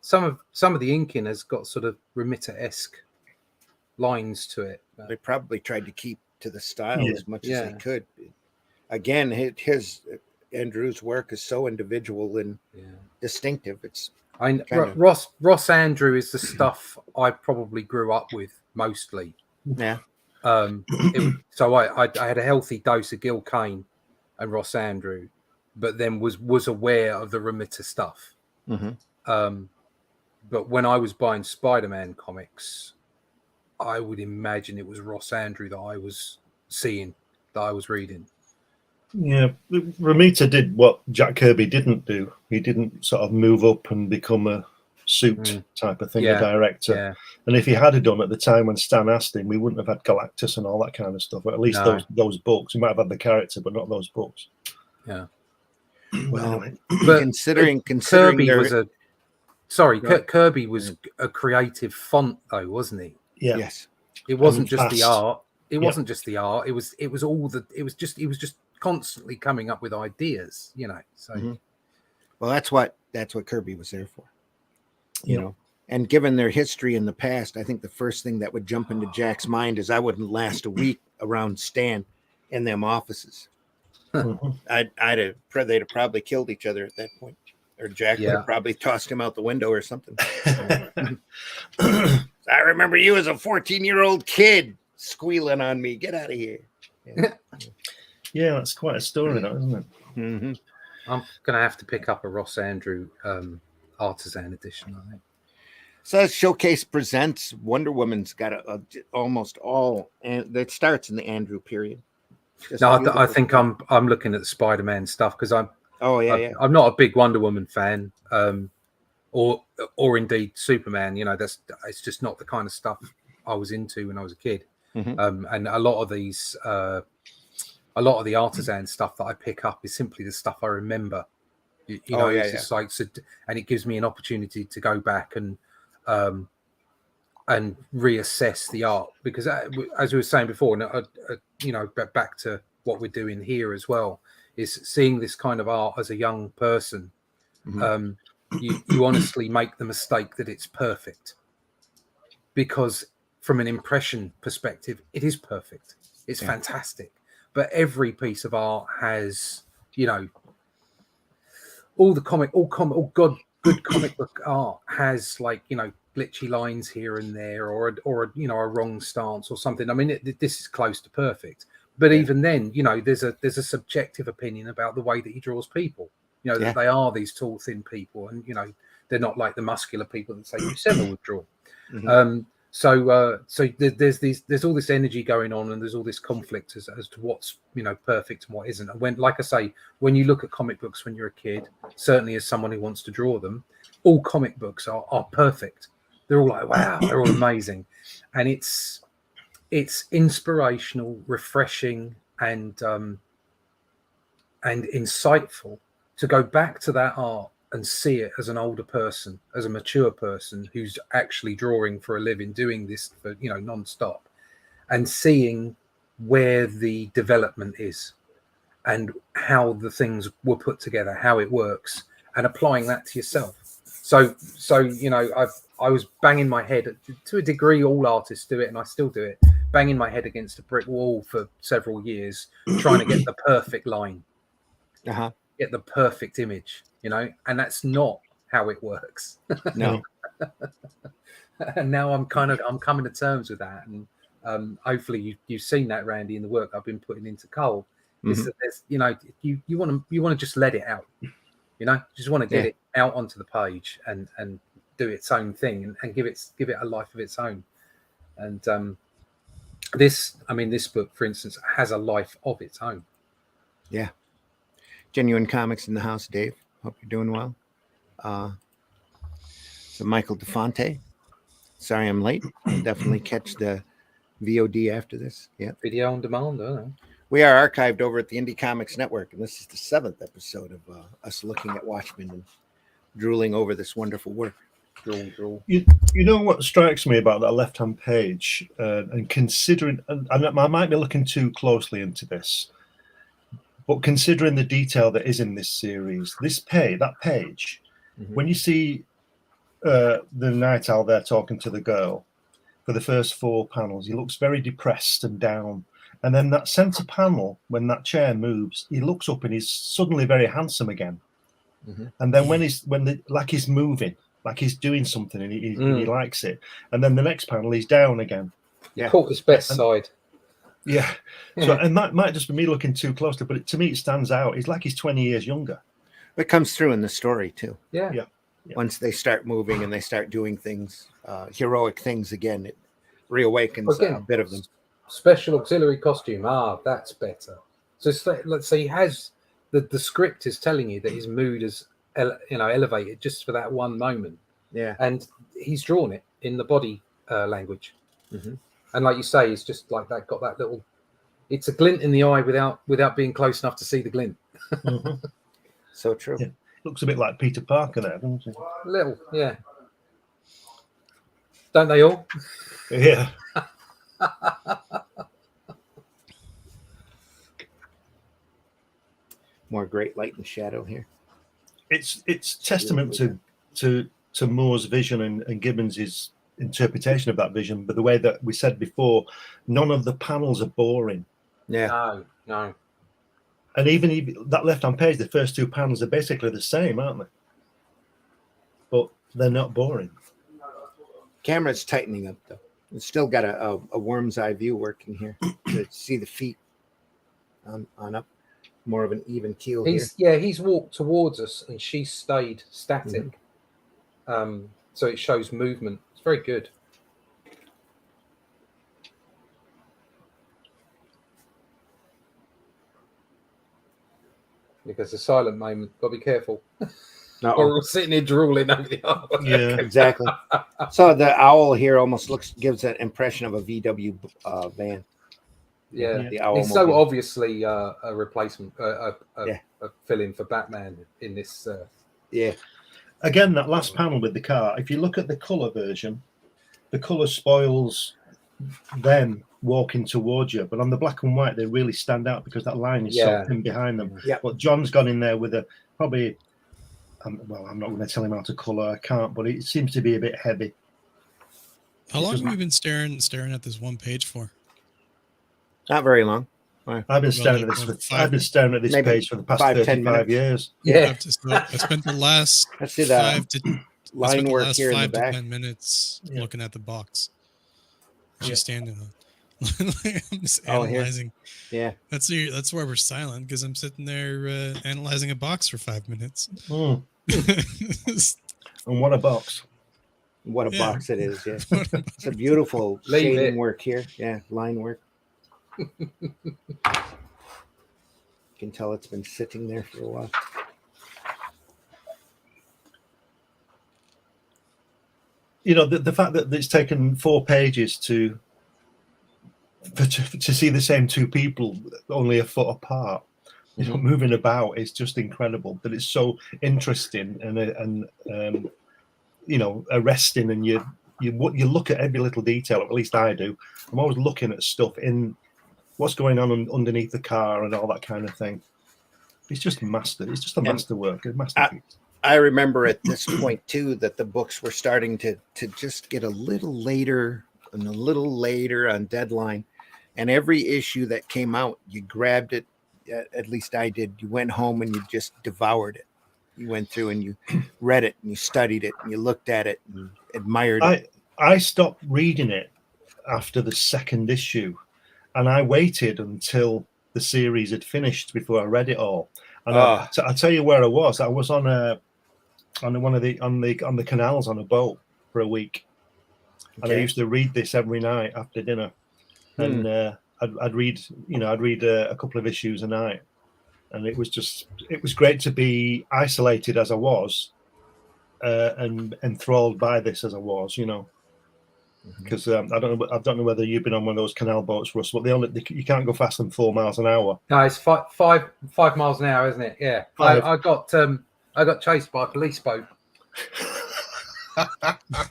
some of the inking has got sort of Romita-esque lines to it. They probably tried to keep to the style as much as they could. Again, his Andrew's work is so individual and distinctive. It's Ross Andrew is the stuff I probably grew up with mostly. Yeah. So I had a healthy dose of Gil Kane and Ross Andrew, but then was aware of the Romita stuff. But when I was buying Spider-Man comics, I would imagine it was Ross Andrew that I was seeing, that I was reading. Yeah, Romita did what Jack Kirby didn't do. He didn't sort of move up and become a suit type of thing, Yeah, a director. yeah. And if he had done at the time when Stan asked him, we wouldn't have had Galactus and all that kind of stuff. Or at least No. those books. We might have had the character, but not those books. Yeah. Well, Anyway. But considering Kirby their- was a sorry, Right. Kirby was a creative font though, wasn't he? Yeah. yes, It wasn't And just the fast. art. It Yeah. wasn't just the art. It was all the. It was just constantly coming up with ideas. You know. So Mhm. well, that's what Kirby was there for. You Yeah. know, and given their history in the past, I think the first thing that would jump into Jack's mind is I wouldn't last a week around Stan in them offices. Mhm. They'd have probably killed each other at that point, or Jack would Yeah. have probably tossed him out the window or something. I remember you as a 14-year-old kid squealing on me. Get out of here. Yeah, that's quite a story, though, isn't it? Mm-hmm. I'm gonna have to pick up a Ross Andrew artisan edition. I think. So Showcase presents Wonder Woman's got almost all, and that starts in the Andrew period. Just No, I beautiful. think I'm looking at the Spider-Man stuff because I'm I'm not a big Wonder Woman fan, or indeed Superman. You know, it's just not the kind of stuff I was into when I was a kid. Mhm. And a lot of the artisan stuff that I pick up is simply the stuff I remember. You know, it's just like, so, and it gives me an opportunity to go back and reassess the art, because as we were saying before, and you know, back to what we're doing here as well, is seeing this kind of art as a young person. You honestly make the mistake that it's perfect, because from an impression perspective, it is perfect. It's fantastic. But every piece of art has, you know, good comic book art has, like, you know, glitchy lines here and there, or you know, a wrong stance or something. I mean, this is close to perfect. But even then, you know, there's a subjective opinion about the way that he draws people. You know, that they are these tall, thin people, and you know, they're not like the muscular people that say Buscema would draw. So there's all this energy going on, and there's all this conflict as to what's, you know, perfect and what isn't. And when, like I say, when you look at comic books when you're a kid, certainly as someone who wants to draw them, all comic books are perfect. They're all like, wow, they're all amazing, and it's inspirational, refreshing, and insightful to go back to that art and see it as an older person, as a mature person who's actually drawing for a living, doing this for, you know, non-stop, and seeing where the development is and how the things were put together, how it works, and applying that to yourself. So you know, I was banging my head, to a degree all artists do it, and I still do it, banging my head against a brick wall for several years, trying to get the perfect line, get the perfect image, you know, and that's not how it works. No. And now I'm coming to terms with that, and hopefully you've seen that, Randy, in the work I've been putting into Cole. Is that there's, you know, you want to just let it out, you know, just want to get it out onto the page and do its own thing, and give it a life of its own. And this book, for instance, has a life of its own. Yeah. Genuine Comics in the house, Dave. Hope you're doing well. So Michael DeFonte. Sorry I'm late. I'll definitely catch the VOD after this. Yeah. Video on demand, I don't know. We are archived over at the Indie Comics Network, and this is the 7th episode of us looking at Watchmen and drooling over this wonderful work. Drool. You know what strikes me about that left-hand page, and considering, and I might be looking too closely into this, but considering the detail that is in this series, that page, when you see the Night Owl there talking to the girl for the first 4 panels, he looks very depressed and down. And then that center panel, when that chair moves, he looks up and he's suddenly very handsome again. And then when he's moving, like he's doing something, and he likes it. And then the next panel, he's down again. Yeah, caught his best side. Yeah. So, and that might just be me looking too closely, but to me, it stands out. It's like he's 20 years younger. It comes through in the story too. Yeah. Once they start moving and they start doing things, heroic things again, it reawakens a bit of them. Special auxiliary costume. That's better. So let's say he has the script is telling you that his mood is elevated just for that one moment, and he's drawn it in the body language, and like you say, it's just like that. Got that little. It's a glint in the eye without being close enough to see the glint. So true. Yeah. Looks a bit like Peter Parker there, doesn't it? Little, yeah. Don't they all? Yeah. More great light and shadow here. It's testament to Moore's vision and Gibbons's interpretation of that vision, but the way that we said before, none of the panels are boring. Yeah. No. And even that left-hand page, the first two panels are basically the same, aren't they? But they're not boring. Camera's tightening up though. It's still got a worm's eye view working here to see the feet on up. More of an even keel here. He's walked towards us and she stayed static. So it shows movement. It's very good. Because the silent moment, got to be careful. Or we're all sitting here drooling over the artwork. Yeah, exactly. So the owl here almost gives that impression of a VW van. Yeah, the owl it's so obviously a replacement, a fill-in for Batman in this. Again, that last panel with the car. If you look at the color version, the color spoils them walking towards you, but on the black and white, they really stand out because that line is so thin behind them. Yeah. But John's gone in there with probably. Well, I'm not going to tell him how to color. I can't, but it seems to be a bit heavy. How long have you been staring at this one page for? Not very long. I've been staring at this. I've been staring at this page for the past 35 years. Yeah, I spent the last line work here in the back. 10 minutes looking at the box. She's standing on. I'm just analyzing. Yeah, that's why we're silent, because I'm sitting there analyzing a box for 5 minutes. And what a box! What a box it is! Yeah, it's a beautiful shading work here. Yeah, line work. You can tell it's been sitting there for a while. You know, the fact that it's taken 4 pages to see the same two people only a foot apart, moving about, is just incredible. But it's so interesting and arresting, and you look at every little detail. At least I do. I'm always looking at stuff in what's going on underneath the car and all that kind of thing. It's just master. It's just a masterwork, a masterpiece. I remember at this point too that the books were starting to just get a little later and a little later on deadline, and every issue that came out, you grabbed it. At least I did. You went home and you just devoured it. You went through and you read it and you studied it and you looked at it and admired it. I stopped reading it after the 2nd issue, and I waited until the series had finished before I read it all. And I'll tell you where I was. I was on the canals on a boat for a week, and I used to read this every night after dinner, and I'd read a couple of issues a night, and it was great to be isolated as I was, and enthralled by this as I was, because I don't know whether you've been on one of those canal boats, Russ, but you can't go faster than 4 miles an hour. No, it's 5 miles an hour, isn't it? Yeah, I got chased by a police boat.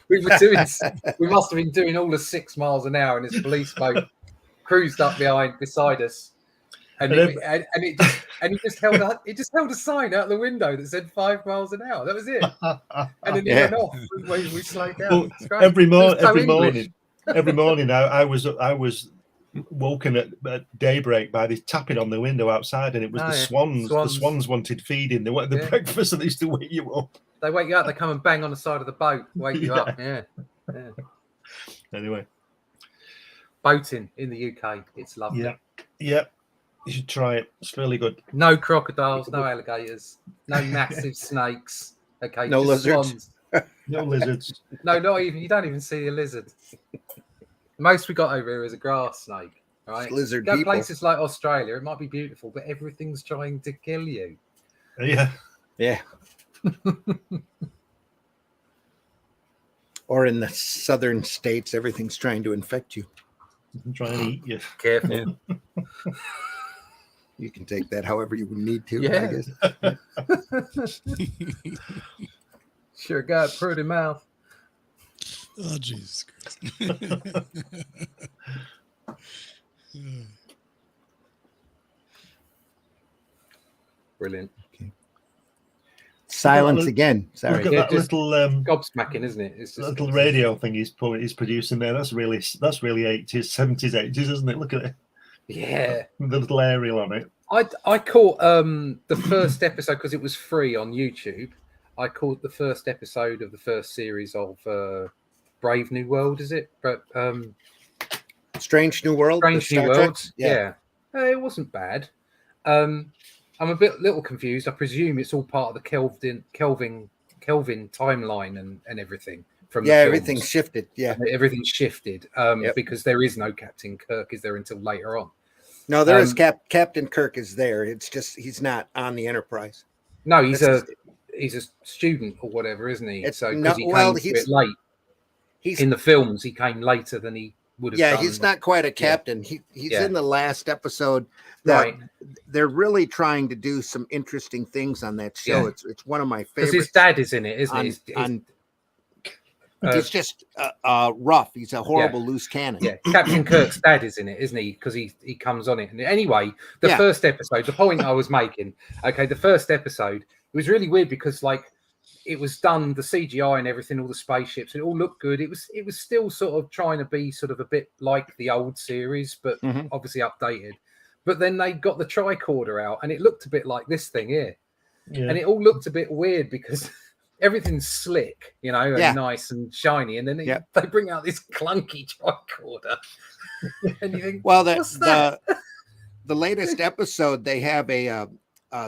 We must have been doing all the 6 miles an hour, and this police boat cruised up beside us, and it just held a sign out the window that said 5 miles an hour. That was it, and then it went off. We slowed down. Well, every morning, I was woken at daybreak by this tapping on the window outside, and it was the swans. The swans wanted feeding. They wanted the breakfast, and they used to wake you up. They wake you up. They come and bang on the side of the boat, wake you up. Yeah. Anyway, boating in the UK, it's lovely. Yeah. You should try it. It's really good. No crocodiles, no alligators, no massive snakes. Okay, no lizards. Swans. No lizards. No, not even. You don't even see a lizard. Most we got over here is a grass snake. Right? Lizard Go people. places like Australia, it might be beautiful, but everything's trying to kill you. Yeah. Yeah. Or in the southern states, everything's trying to infect you. Try and eat you. Careful. Yeah. You can take that however you need to, Yeah. I guess. Sure got a pretty mouth. Oh, Jesus Christ. Brilliant. Silence Look- again. Look Sorry. at Yeah, that just little Gobsmacking, isn't it? It's just little radio thing he's producing there. That's really 80s, 70s, 80s, isn't it? Look at it. Yeah. The little aerial on it. I caught the first episode because it was free on YouTube. I caught the first episode of the first series of Brave New World, is it? But Strange New World. the Strange New Star Trek? Worlds. Yeah. It wasn't bad. I'm a little confused. I presume it's all part of the Kelvin timeline and everything from the Yeah, films. everything's shifted. Yeah. Everything's shifted Yep. because there is no Captain Kirk, is there, until later on? No, there is Captain Kirk is there. It's just he's not on the Enterprise. No, he's That's he's a student or whatever, isn't he? It's So not- because he well, came to he's- it late He's in the films, he came later than he would have. yeah, done. he's not quite a captain. He's Yeah. in the last episode. That right they're really trying to do some interesting things on that show. Yeah. It's one of my because favorites. his dad is in it, isn't on, he? he's just rough. He's a horrible loose cannon. Yeah, Captain Kirk's dad is in it, isn't he? Because he comes on it. And anyway, the Yeah. first episode, the point I was making, okay, the first episode, it was really weird because like it was done, the CGI and everything, all the spaceships, it all looked good. It was still sort of trying to be sort of a bit like the old series, but Mhm. obviously updated. But then they got the tricorder out and it looked a bit like this thing here. Yeah. And it all looked a bit weird because everything's slick, you know, and Yeah. nice and shiny. And then Yeah. they bring out this clunky tricorder. And you think, Well, what's that? the latest episode, they have a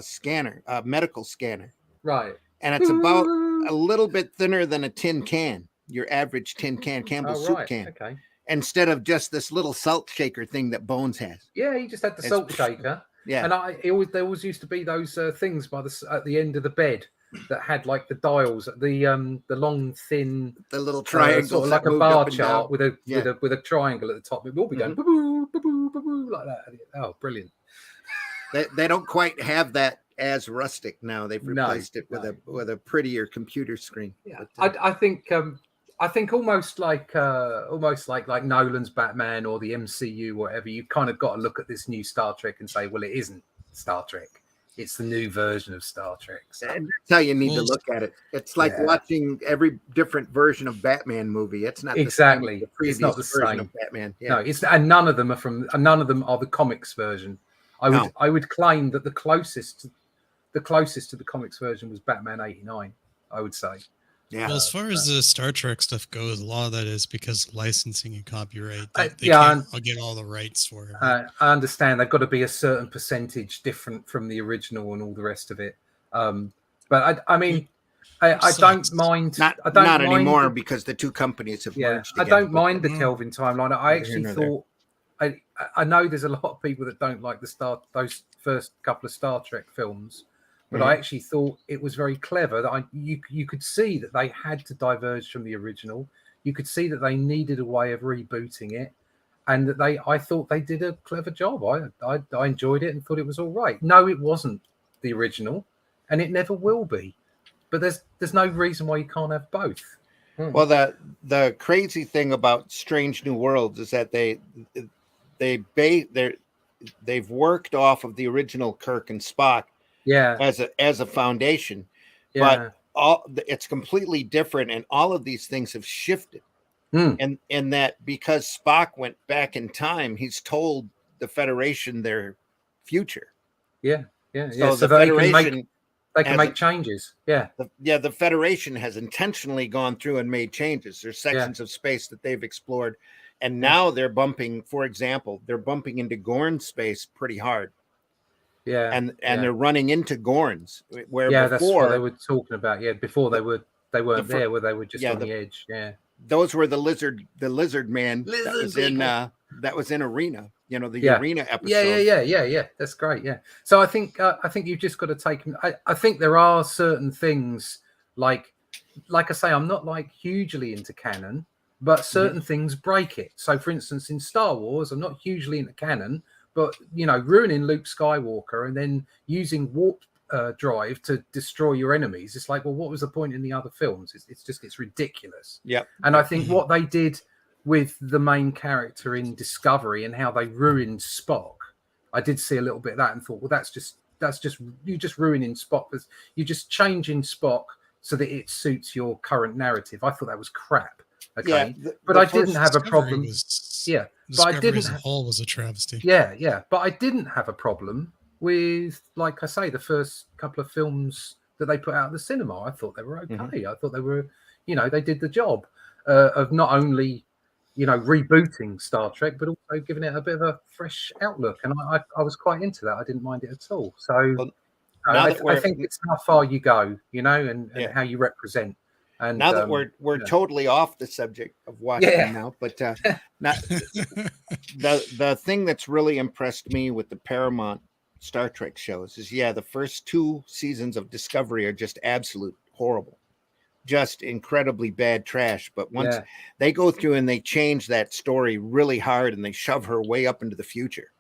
scanner, a medical scanner, Right. and it's about a little bit thinner than a tin can, your average tin can, Campbell's Oh, soup right. can, Okay. instead of just this little salt shaker thing that Bones has. Yeah, he just had the It's- salt shaker. Yeah. And there always used to be those things at the end of the bed that had like the dials, the long thin The little triangles, sort of like that a moved bar up and chart down. with a Yeah. with a triangle at the top. It will be going boo boo boo boo like that. Oh, brilliant! They don't quite have that as rustic now. They've No, replaced it with a prettier computer screen. Yeah, But, I think almost like Nolan's Batman or the MCU, whatever. You kind of got to look at this new Star Trek and say, well, it isn't Star Trek. It's the new version of Star Trek. So, and that's how you need to Well, look at it. It's like Yeah. watching every different version of Batman movie. It's not Exactly. The same as It's not the version same. of Batman. Yeah. no, it's and none of them are the comics version. No. I would claim that the closest to the comics version was Batman '89. I would say. Yeah. Well, as far as the Star Trek stuff goes, a lot of that is because of licensing and copyright. They yeah, can't get all the rights for it. I understand they've got to be a certain percentage different from the original and all the rest of it. But I mean, I don't Sucks. mind. Not I don't not mind anymore the- because the two companies have Yeah, merged I together. don't mind the Mm. Kelvin timeline. I Neither actually here nor there. thought I know there's a lot of people that don't like those first couple of Star Trek films, but I actually thought it was very clever that you could see that they had to diverge from the original. You could see that they needed a way of rebooting it, and that I thought they did a clever job. I enjoyed it and thought it was all right. No, it wasn't the original, and it never will be. But there's no reason why you can't have both. Well, the crazy thing about Strange New Worlds is that they've worked off of the original Kirk and Spock Yeah, as a foundation, yeah, but it's completely different, and all of these things have shifted. And that because Spock went back in time, he's told the Federation their future. yeah. So So the they can Federation, make make changes. Yeah. the Federation has intentionally gone through and made changes. There's sections of space that they've explored, and now they're bumping. For example, they're bumping into Gorn space pretty hard. Yeah, and yeah. they're running into Gorns where that's what before they were talking about. Yeah, before they weren't fir- there, where they were just yeah, on the edge. Yeah, those were the lizard man Lizard that was in people. that was in Arena. You know, the arena episode. Yeah. That's great. Yeah. So I think you've just got to take. I think there are certain things like I say, I'm not like hugely into canon, but certain things break it. So, for instance, in Star Wars, I'm not hugely into canon, but you know, ruining Luke Skywalker and then using warp drive to destroy your enemies. It's like, well, what was the point in the other films? It's ridiculous. Yep. And I think what they did with the main character in Discovery and how they ruined Spock, I did see a little bit of that and thought, well, that's just you're just ruining Spock. You're just changing Spock so that it suits your current narrative. I thought that was crap. Okay, but I didn't have a problem. But I didn't. As a whole was a travesty. Yeah, but I didn't have a problem with, like I say, the first couple of films that they put out in the cinema. I thought they were okay. I thought they were, you know, they did the job of not only, you know, rebooting Star Trek, but also giving it a bit of a fresh outlook. And I was quite into that. I didn't mind it at all. So I think it's how far you go, you know, and how you represent. And now that we're totally off the subject of Watchmen now, but not the thing that's really impressed me with the Paramount Star Trek shows is the first 2 seasons of Discovery are just absolute horrible, just incredibly bad trash. But once they go through and they change that story really hard and they shove her way up into the future,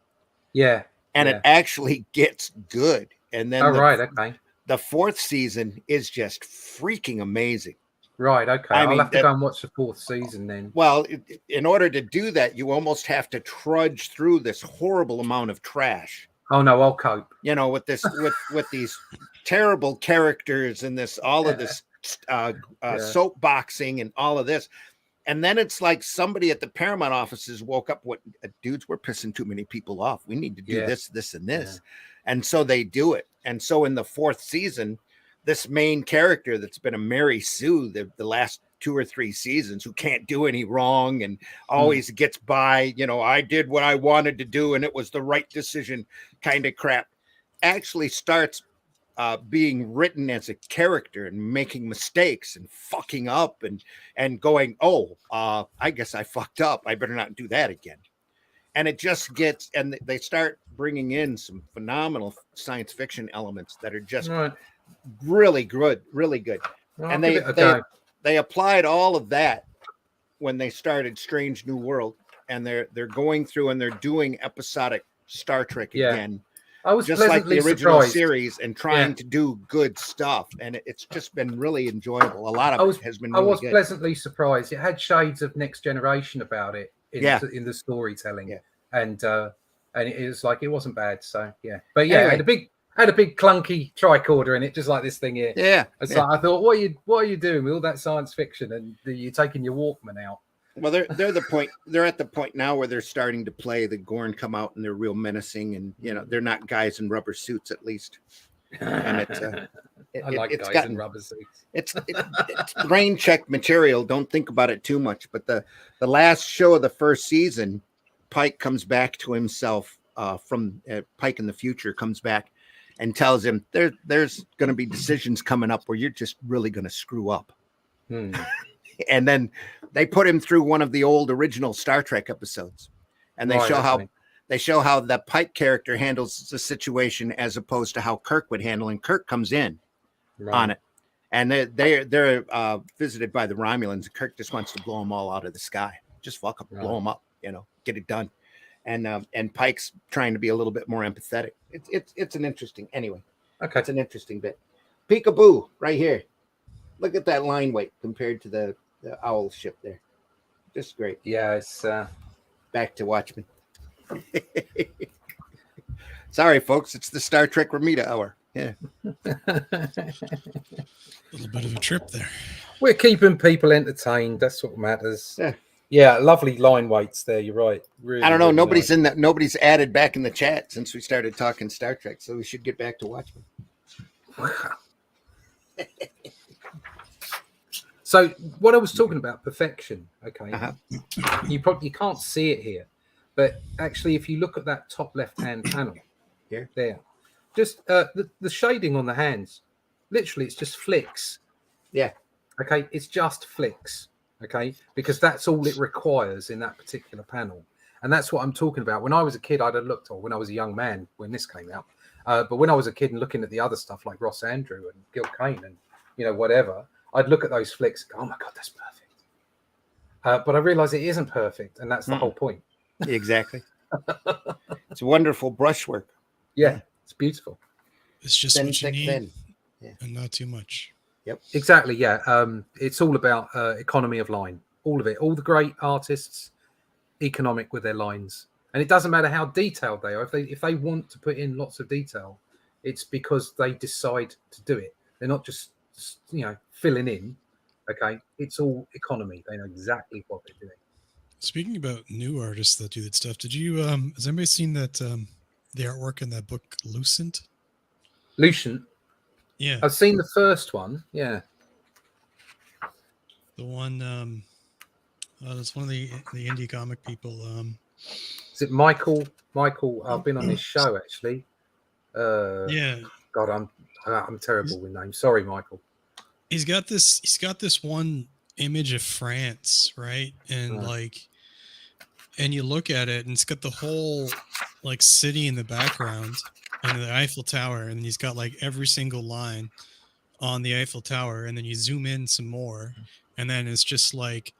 and it actually gets good. And then the 4th season is just freaking amazing. Right, okay. I'll have to go and watch the 4th season then. Well, in order to do that, you almost have to trudge through this horrible amount of trash. Oh no, I'll cope. You know, with this, with these terrible characters and this, all of this soapboxing and all of this. And then it's like somebody at the Paramount offices woke up, dudes, we're pissing too many people off. We need to do this, this, and this. And so they do it. And so in the 4th season, this main character that's been a Mary Sue the last 2 or 3 seasons, who can't do any wrong and always gets by, you know, I did what I wanted to do and it was the right decision kind of crap, actually starts being written as a character and making mistakes and fucking up and going, I guess I fucked up. I better not do that again. And it just gets, and they start bringing in some phenomenal science fiction elements that are just really good, really good. Well, and they applied all of that when they started Strange New World, and they're going through and they're doing episodic Star Trek again. I was just like the original surprised. Series and trying to do good stuff, and it's just been really enjoyable. A lot of it has been. Really I was good. pleasantly surprised. It had shades of Next Generation about it in the storytelling, and it was like, it wasn't bad. So but anyway. it had a big clunky tricorder in it, just like this thing here. Like, I thought, what are you doing with all that science fiction, and you're taking your Walkman out? Well, they're at the point now where they're starting to play the Gorn come out and they're real menacing, and you know, they're not guys in rubber suits, at least. And it's I like guys in rubber suits. It's brain check material. Don't think about it too much. But the last show of the first season, Pike comes back to himself from Pike in the future comes back and tells him there's going to be decisions coming up where you're just really going to screw up. And then they put him through one of the old original Star Trek episodes, and they show how the Pike character handles the situation as opposed to how Kirk would handle, and Kirk comes in on it, and they're visited by the Romulans. And Kirk just wants to blow them all out of the sky, just fuck them, blow them up, you know, get it done. And Pike's trying to be a little bit more empathetic. It's an interesting, anyway. Okay, it's an interesting bit. Peekaboo, right here. Look at that line weight compared to the owl ship there. Just great. Yeah, it's back to Watchmen. Sorry, folks, it's the Star Trek Ramita hour. Yeah. A little bit of a trip there. We're keeping people entertained. That's what matters. Yeah, lovely line weights there. You're right. Really, I don't know. Really nice. Nobody's added back in the chat since we started talking Star Trek, so we should get back to Watchmen. So what I was talking about, perfection. Okay, you can't see it here, but actually, if you look at that top left-hand panel, there, just the shading on the hands, literally, it's just flicks. Yeah. Okay, it's just flicks. Okay, because that's all it requires in that particular panel. And that's what I'm talking about. When I was a kid, I'd have looked, or when I was a young man when this came out, but when I was a kid and looking at the other stuff like Ross Andrew and Gil Kane and, you know, whatever, I'd look at those flicks and go, oh my God, that's perfect. But I realize it isn't perfect. And that's the whole point. Exactly. It's wonderful brushwork. Yeah, it's beautiful. It's just Thin, what you thick, need thin. Yeah. and not too much. Yep. Exactly. Yeah. It's all about economy of line. All of it. All the great artists, economic with their lines. And it doesn't matter how detailed they are. If they want to put in lots of detail, it's because they decide to do it. They're not just, you know, filling in. Okay. It's all economy. They know exactly what they're doing. Speaking about new artists that do that stuff, did you has anybody seen that the artwork in that book Lucent? Lucent. Yeah. I've seen the first one. Yeah. The one that's one of the indie comic people. Is it Michael? Michael, I've been on his show actually. Yeah. God, I'm terrible with names. Sorry, Michael. He's got this one image of France, right? And and you look at it and it's got the whole like city in the background and the Eiffel Tower, and he's got like every single line on the Eiffel Tower, and then you zoom in some more, and then it's just like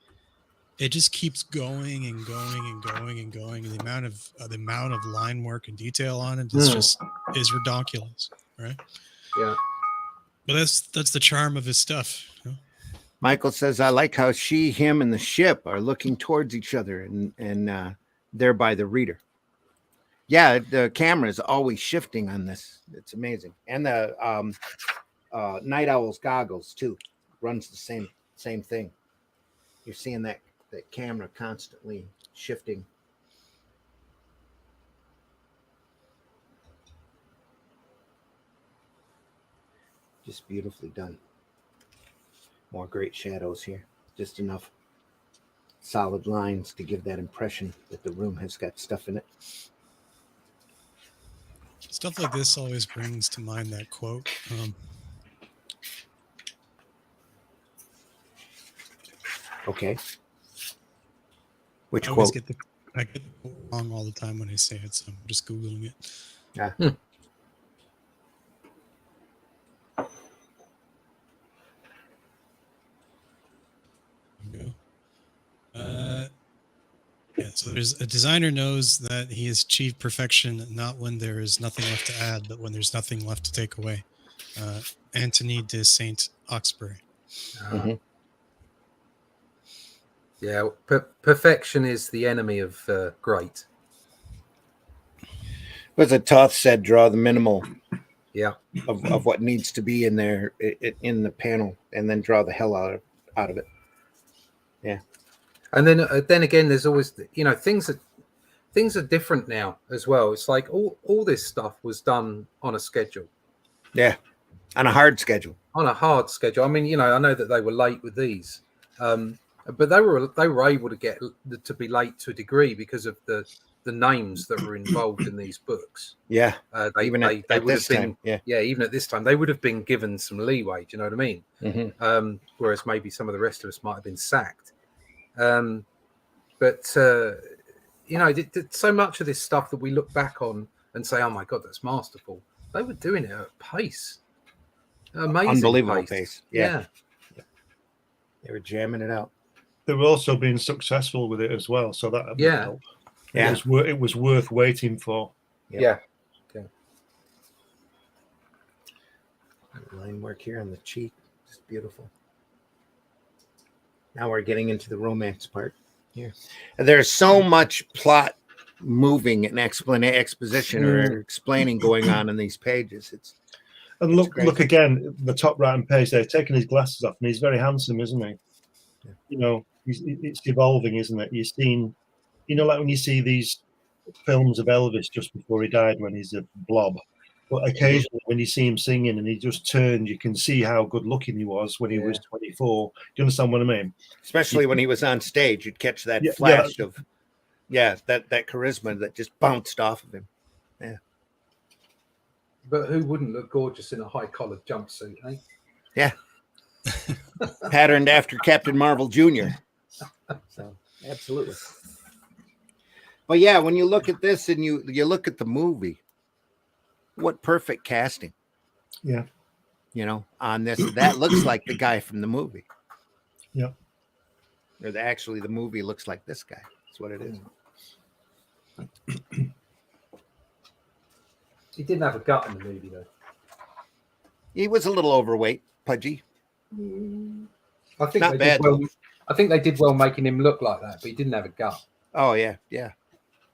it just keeps going and going and going and going, and the amount of line work and detail on it is ridiculous, right? Yeah. But that's the charm of his stuff. You know? Michael says, I like how she, him, and the ship are looking towards each other and thereby the reader. Yeah, the camera is always shifting on this. It's amazing. And the Night Owl's goggles, too, runs the same thing. You're seeing that camera constantly shifting. Just beautifully done. More great shadows here. Just enough solid lines to give that impression that the room has got stuff in it. Stuff like this always brings to mind that quote. Okay. Which I quote? get the quote wrong all the time when I say it, so I'm just Googling it. Yeah. Yeah, so there's a designer knows that he has achieved perfection not when there is nothing left to add, but when there's nothing left to take away. Anthony de Saint-Exupéry. Yeah, perfection is the enemy of great. As a Toth said, draw the minimal of what needs to be in there in the panel, and then draw the hell out of it. Yeah. And then again, there's always, you know, things are different now as well. It's like all this stuff was done on a schedule. Yeah, on a hard schedule. On a hard schedule. I mean, you know, I know that they were late with these, but they were able to get to be late to a degree because of the names that were involved in these books. Yeah, even at this time. Yeah, even at this time, they would have been given some leeway. Do you know what I mean? Mm-hmm. Whereas maybe some of the rest of us might have been sacked. But you know, so much of this stuff that we look back on and say, "Oh my God, that's masterful." They were doing it at pace, amazing, unbelievable pace. Yeah, they were jamming it out. They were also being successful with it as well, so that helped. Yeah, it was worth waiting for. Yeah. Okay. Line work here on the cheek, just beautiful. Now we're getting into the romance part here. There's so much plot moving and exposition or explaining going on in these pages. And look again, the top right hand page. They're taking his glasses off, and he's very handsome, isn't he? Yeah. You know, it's evolving, isn't it? You've seen, you know, like when you see these films of Elvis just before he died, when he's a blob. But occasionally, when you see him singing and he just turned, you can see how good looking he was when he was 24. Do you understand what I mean? Especially when he was on stage, you'd catch that flash of that charisma that just bounced off of him. Yeah. But who wouldn't look gorgeous in a high-collared jumpsuit, eh? Yeah. Patterned after Captain Marvel Jr. So, absolutely. But yeah, when you look at this and you look at the movie, what perfect casting. Yeah. You know, on this, that looks like the guy from the movie. Yeah. Or actually, the movie looks like this guy. That's what it is. He didn't have a gut in the movie, though. He was a little overweight, pudgy. I think Not they bad, did well. though. I think they did well making him look like that, but he didn't have a gut. Oh yeah, yeah.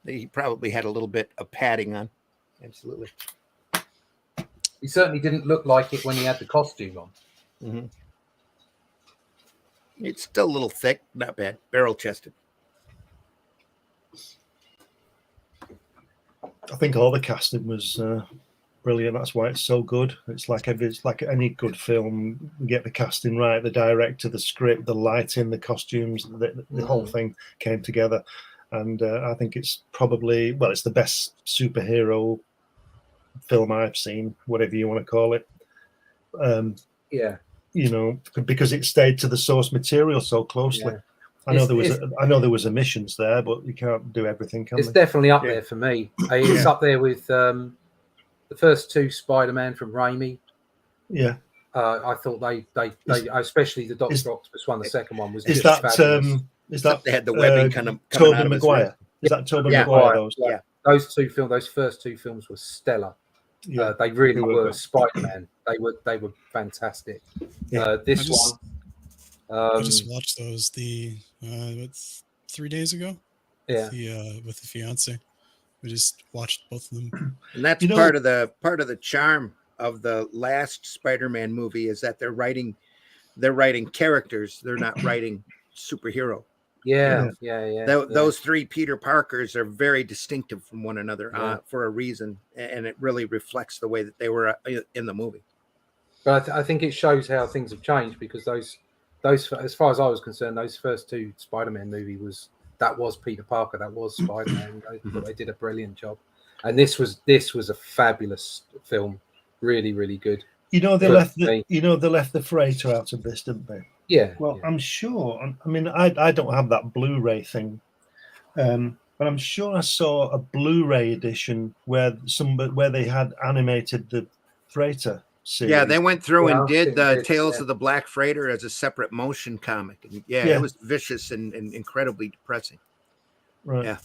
He probably had a little bit of padding on. Absolutely. He certainly didn't look like it when he had the costume on. Mm-hmm. It's still a little thick, not bad. Barrel chested. I think all the casting was brilliant. That's why it's so good. It's like any good film. You get the casting right, the director, the script, the lighting, the costumes, the whole thing came together. And I think it's probably, it's the best superhero film I've seen, whatever you want to call it. Yeah. You know, because it stayed to the source material so closely. Yeah. I know there was omissions there, but you can't do everything, can It's we? definitely up there for me. It's up there with the first two Spider-Man from Raimi. Yeah. I thought they especially the Doctor Octopus one, the second one was just fabulous. Is that they had the webbing kind of Tobey out of his Maguire? wrist. Is that Tobey Yeah. Maguire? Those? Yeah. Those first two films were stellar. Yeah. They really They were were good. Spider-Man. They were fantastic. Yeah. This I one, just watched those 3 days ago. yeah, With the fiance, we just watched both of them. And that's part of the charm of the last Spider-Man movie is that they're writing characters. They're not writing superhero. yeah. Those three Peter Parkers are very distinctive from one another for a reason, and it really reflects the way that they were in the movie. But I think it shows how things have changed because those, as far as I was concerned, those first two Spider-Man movie was Peter Parker, that was Spider-Man. They did a brilliant job, and this was a fabulous film, really, really good. They left the freighter out of this, didn't they? Yeah. Well, I'm sure. I mean, I don't have that Blu-ray thing, but I'm sure I saw a Blu-ray edition where they had animated the freighter series. Yeah, they went through and did the did, Tales of the Black Freighter as a separate motion comic. And it was vicious and incredibly depressing. Right. Yeah.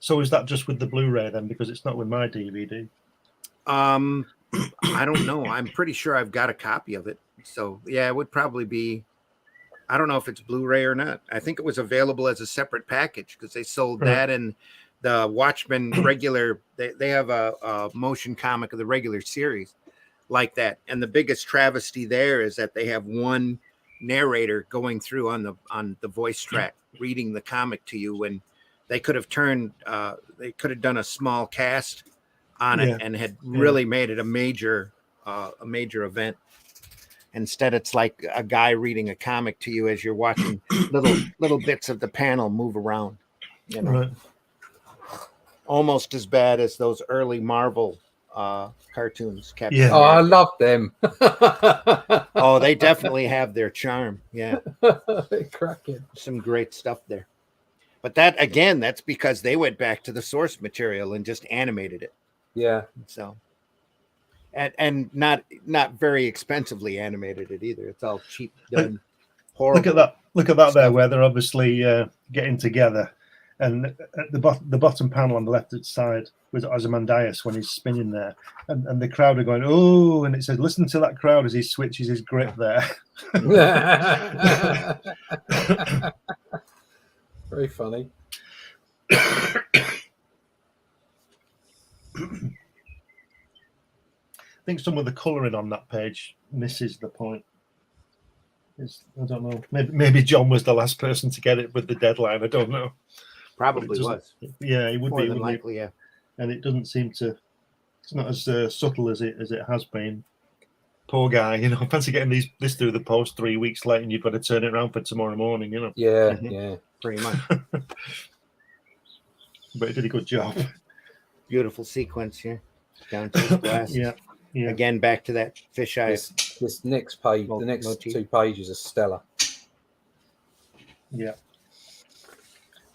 So is that just with the Blu-ray then? Because it's not with my DVD. I don't know. I'm pretty sure I've got a copy of it. So yeah, it would probably be. I don't know if it's Blu-ray or not. I think it was available as a separate package because they sold that and the Watchmen regular. They have a motion comic of the regular series like that. And the biggest travesty there is that they have one narrator going through on the voice track reading the comic to you when they could have done a small cast on it and had really made it a major event. Instead, it's like a guy reading a comic to you as you're watching little bits of the panel move around. You know, Right. Almost as bad as those early Marvel cartoons. Captain Oh, I America. love them. Oh, they definitely have their charm. Yeah, They're cracking. some great stuff there. But that's because they went back to the source material and just animated it. Yeah. So, and not very expensively animated it either. It's all cheap done. Horrible. Look at that there, where they're obviously getting together, and at the bottom panel on the left side was Ozymandias when he's spinning there, and the crowd are going, oh, and it says, listen to that crowd as he switches his grip there. Very funny. I think some of the colouring on that page misses the point. I don't know. Maybe John was the last person to get it with the deadline. I don't know. Probably was. Yeah, it would More be than wouldn't it? likely. Yeah. And it doesn't seem to. It's not as subtle as it has been. Poor guy, Fancy getting this through the post 3 weeks late, and you've got to turn it around for tomorrow morning. Yeah, Mhm. yeah. Pretty much. But he did a good job. Beautiful sequence here. Down to his glass. Yeah. Again, back to that fisheye. This next page, the next Motif. 2 pages are stellar. Yeah.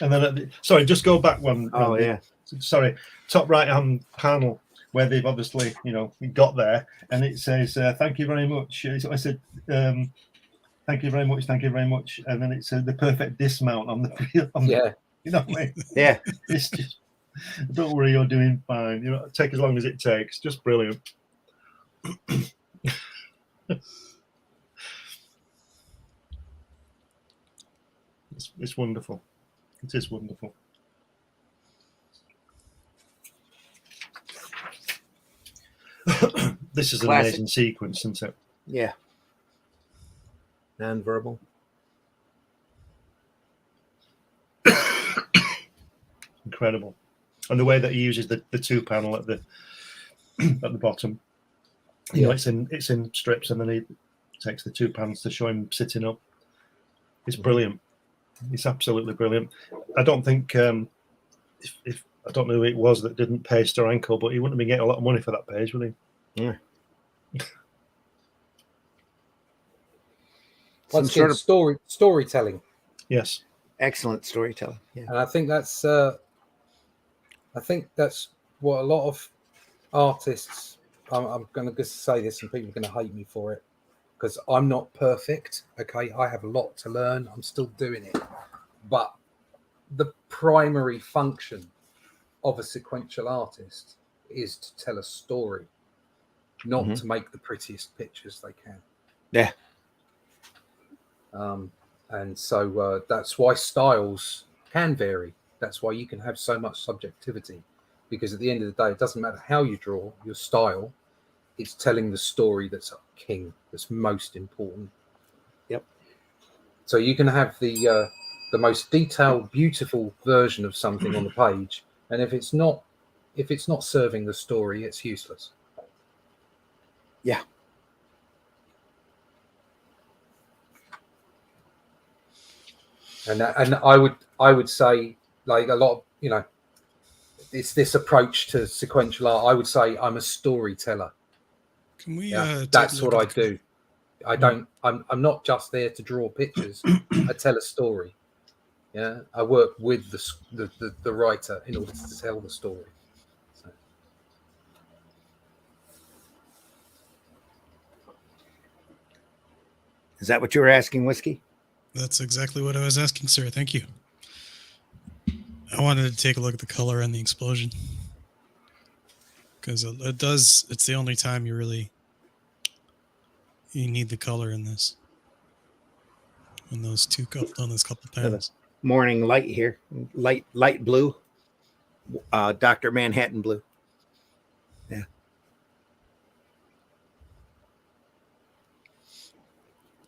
And then, sorry, just go back one. Oh, Randy. yeah. Sorry, top right-hand panel where they've obviously, got there, and it says, "Thank you very much." I said, "Thank you very much, thank you very much," and then it said the perfect dismount on the. Yeah. You know what I mean? Yeah. It's just, don't worry, you're doing fine. Take as long as it takes. Just brilliant. It's wonderful. It is wonderful. This is an Classic. amazing sequence, isn't it? Yeah. Non-verbal. Incredible. And the way that he uses the 2 panel at the at the bottom. It's in strips, and then he takes the 2 panels to show him sitting up. It's brilliant. It's absolutely brilliant. I don't think if I don't know who it was that didn't pay Steranko, but he wouldn't have been getting a lot of money for that page, would he? Yeah. Once again, storytelling. Yes. Excellent storytelling. Yeah. And I think that's what a lot of artists. I'm going to say this, and people are going to hate me for it because I'm not perfect. Okay, I have a lot to learn. I'm still doing it, but the primary function of a sequential artist is to tell a story, not to make the prettiest pictures they can. Yeah. And so that's why styles can vary. That's why you can have so much subjectivity, because at the end of the day, it doesn't matter how you draw your style. It's telling the story that's king, that's most important. Yep. So you can have the most detailed, beautiful version of something on the page, and if it's not serving the story, it's useless. Yeah. And I would say, like a lot of, it's this approach to sequential art. I would say I'm a storyteller. Can we? That's what I do. I'm not just there to draw pictures. I tell a story. Yeah, I work with the writer in order to tell the story. So. Is that what you were asking, Whiskey? That's exactly what I was asking, sir. Thank you. I wanted to take a look at the color and the explosion, because it's the only time you need the color in this. On those couple panels. Morning light here, light blue, Dr. Manhattan blue. Yeah.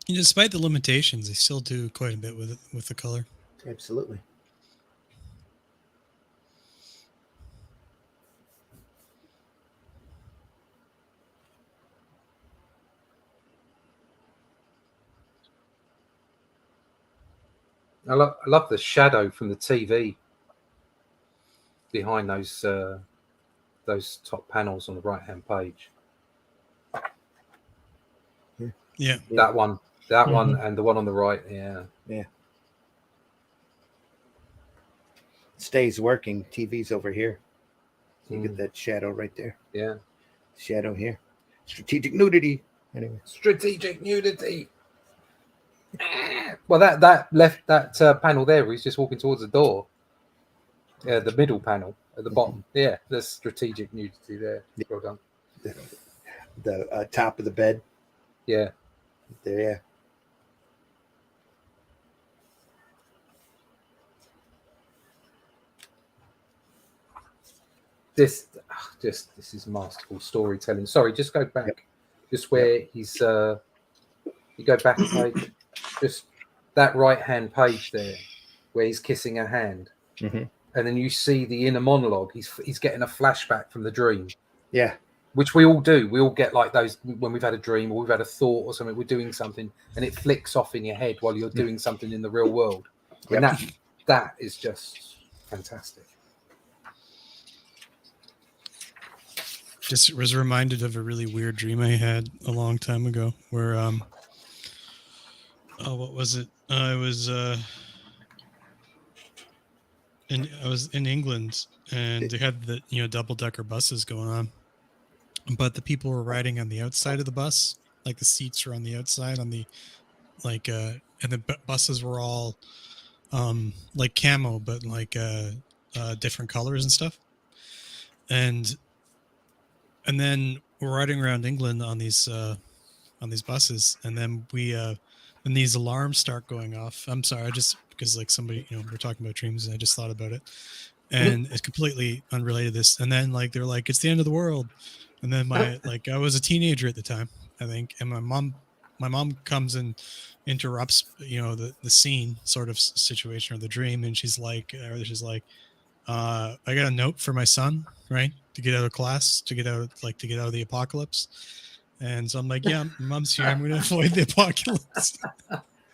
And despite the limitations, they still do quite a bit with the color. Absolutely. I love the shadow from the TV behind those top panels on the right hand page. Yeah. That one, and the one on the right. Yeah. Yeah. Stays working. TV's over here. You get that shadow right there. Yeah. Shadow here. Strategic nudity. Anyway. Strategic nudity. Well, that panel there where he's just walking towards the door. Yeah, the middle panel at the bottom. Yeah, there's strategic nudity there. Well done. The top of the bed. Yeah. There, yeah. This is masterful storytelling. Sorry, just go back. Yep. Just where he's you go back a page. Just that right hand page there where he's kissing her hand. Mm-hmm. And then you see the inner monologue. He's getting a flashback from the dream. Yeah. Which we all do. We all get like those when we've had a dream or we've had a thought or something. We're doing something and it flicks off in your head while you're doing something in the real world. Yep. And that is just fantastic. Just was reminded of a really weird dream I had a long time ago where what was it? I was I was in England, and they had the double-decker buses going on, but the people were riding on the outside of the bus, like the seats were on the outside on the and the buses were all like camo, but like different colors and stuff, and then we're riding around England on these buses, and then when these alarms start going off. I'm sorry, I just because like somebody we're talking about dreams, and I just thought about it, and it's completely unrelated to this. And then like they're like, it's the end of the world, and then I was a teenager at the time, I think, and my mom comes and interrupts the scene sort of situation or the dream, and she's like I got a note for my son, right, to get out of class, to get out of the apocalypse. And so I'm like, yeah, Mom's here, I'm going to avoid the apocalypse.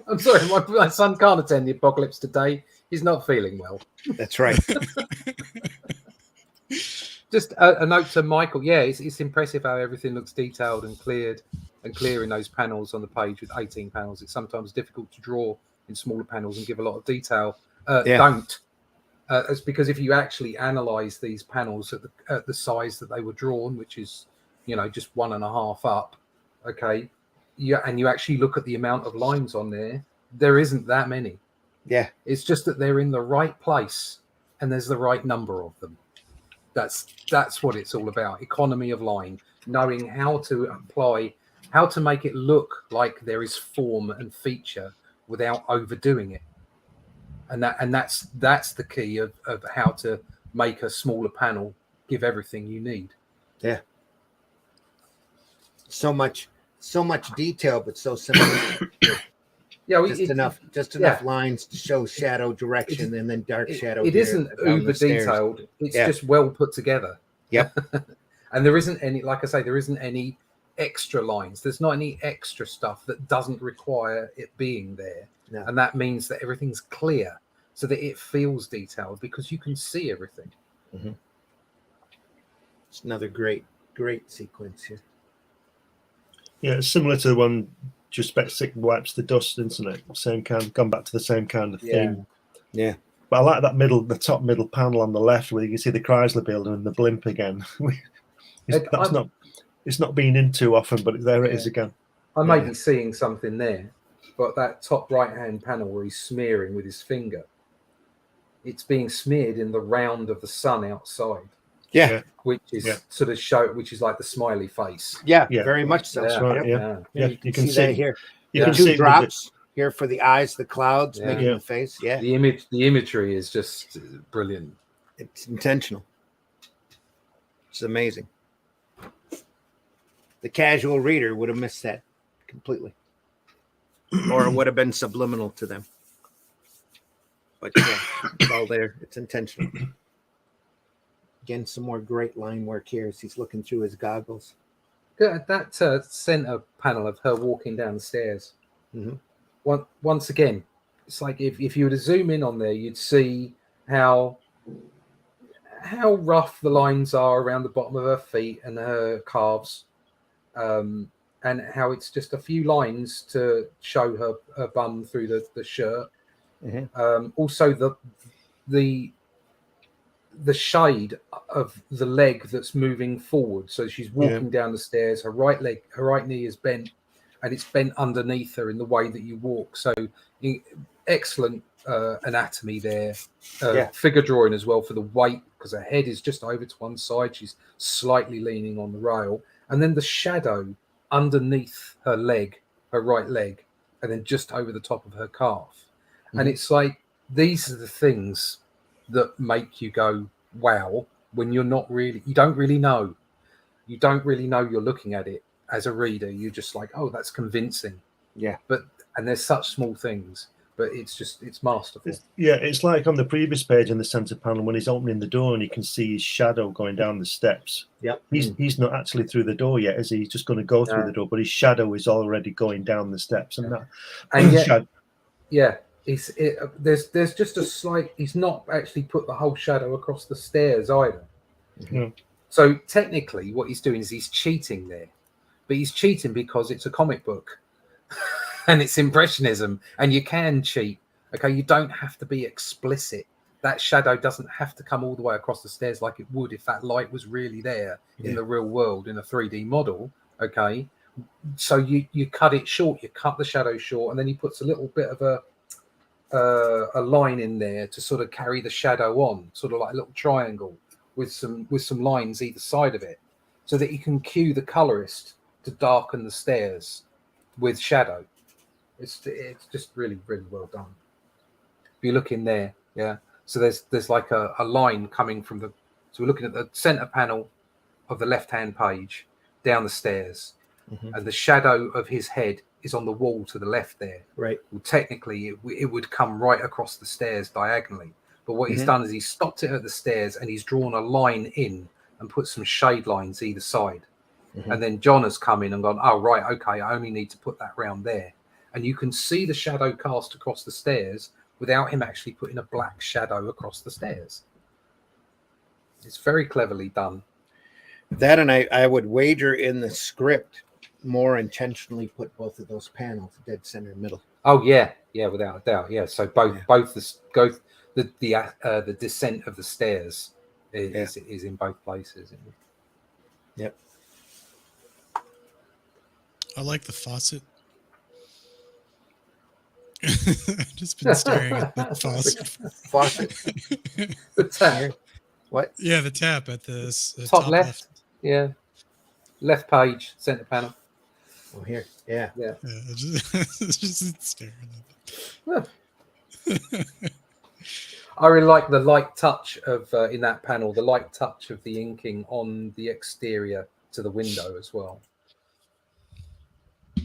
I'm sorry, my son can't attend the apocalypse today. He's not feeling well. That's right. Just a note to Michael. Yeah, it's impressive how everything looks detailed and clear in those panels on the page with 18 panels. It's sometimes difficult to draw in smaller panels and give a lot of detail. Don't. It's because if you actually analyze these panels at the size that they were drawn, which is, just 1.5 up, okay, and you actually look at the amount of lines on there isn't that many. Yeah. It's just that they're in the right place and there's the right number of them. That's what it's all about. Economy of line, knowing how to make it look like there is form and feature without overdoing it. And that's the key of how to make a smaller panel give everything you need. Yeah. So much detail, but so simple. Yeah, just enough lines to show shadow direction, and then dark shadow. It isn't uber detailed. It's just well put together. Yep. And there isn't any, like I say, there isn't any extra lines. There's not any extra stuff that doesn't require it being there. No. And that means that everything's clear so that it feels detailed because you can see everything. Mm-hmm. It's another great sequence here. Yeah, it's similar to the one just Sick wipes the dust, isn't it? Same kind, gone back to the same kind of thing. Yeah. But I like the top middle panel on the left where you can see the Chrysler building and the blimp again. It's not been in too often, but there it is again. I may be seeing something there, but that top right-hand panel where he's smearing with his finger, it's being smeared in the round of the sun outside. Yeah. Which is which is like the smiley face. Yeah. Very much so. That's right. Yeah. You can see that here. You can two see drops here for the eyes, the clouds, making the face. Yeah. The imagery is just brilliant. It's intentional. It's amazing. The casual reader would have missed that completely, or it would have been subliminal to them. But yeah, it's all there. It's intentional. Again, some more great line work here as he's looking through his goggles. That center panel of her walking down the stairs. Mm-hmm. Once again, it's like if you were to zoom in on there, you'd see how rough the lines are around the bottom of her feet and her calves, and how it's just a few lines to show her bum through the shirt. Mm-hmm. Also, the shade of the leg that's moving forward. So she's walking down the stairs. Her right knee is bent, and it's bent underneath her in the way that you walk. So excellent anatomy there. Figure drawing as well for the weight, because her head is just over to one side. She's slightly leaning on the rail, and then the shadow underneath her leg, her right leg, and then just over the top of her calf. Mm-hmm. And it's like, these are the things that make you go, wow, when you don't really know you're looking at it as a reader. You're just like, oh, that's convincing. Yeah. And there's such small things, but it's masterful. It's like on the previous page in the center panel when he's opening the door and you can see his shadow going down the steps. Yep. He's not actually through the door yet, is he? He's just going to go through the door, but his shadow is already going down the steps. There's just a slight. He's not actually put the whole shadow across the stairs either. Mm-hmm. So technically, what he's doing is he's cheating there, but he's cheating because it's a comic book, and it's impressionism, and you can cheat. Okay, you don't have to be explicit. that shadow doesn't have to come all the way across the stairs like it would if that light was really there in the real world in a 3D model. Okay, so you cut it short, you cut the shadow short, and then he puts a little bit of a line in there to sort of carry the shadow on, sort of like a little triangle with some lines either side of it, so that you can cue the colorist to darken the stairs with shadow. It's just really, really well done. If you look in there, yeah. So there's like a line coming from the. So we're looking at the center panel of the left-hand page down the stairs, and the shadow of his head is on the wall to the left there. Right. Well, technically, it would come right across the stairs diagonally. But what he's done is he's stopped it at the stairs and he's drawn a line in and put some shade lines either side. And then John has come in and gone, oh, right, okay, I only need to put that round there. And you can see the shadow cast across the stairs without him actually putting a black shadow across the stairs. It's very cleverly done. That, and I would wager in the script more intentionally put both of those panels dead center middle. Oh yeah, without a doubt, yeah. So both the descent of the stairs is in both places. Yep. I like the faucet. I've just been staring at the faucet. The tap. What? Yeah, the tap at the top left. Yeah. Left page, center panel. Oh, here. Yeah. Just staring at it. I really like the light touch of in that panel, the light touch of the inking on the exterior to the window as well.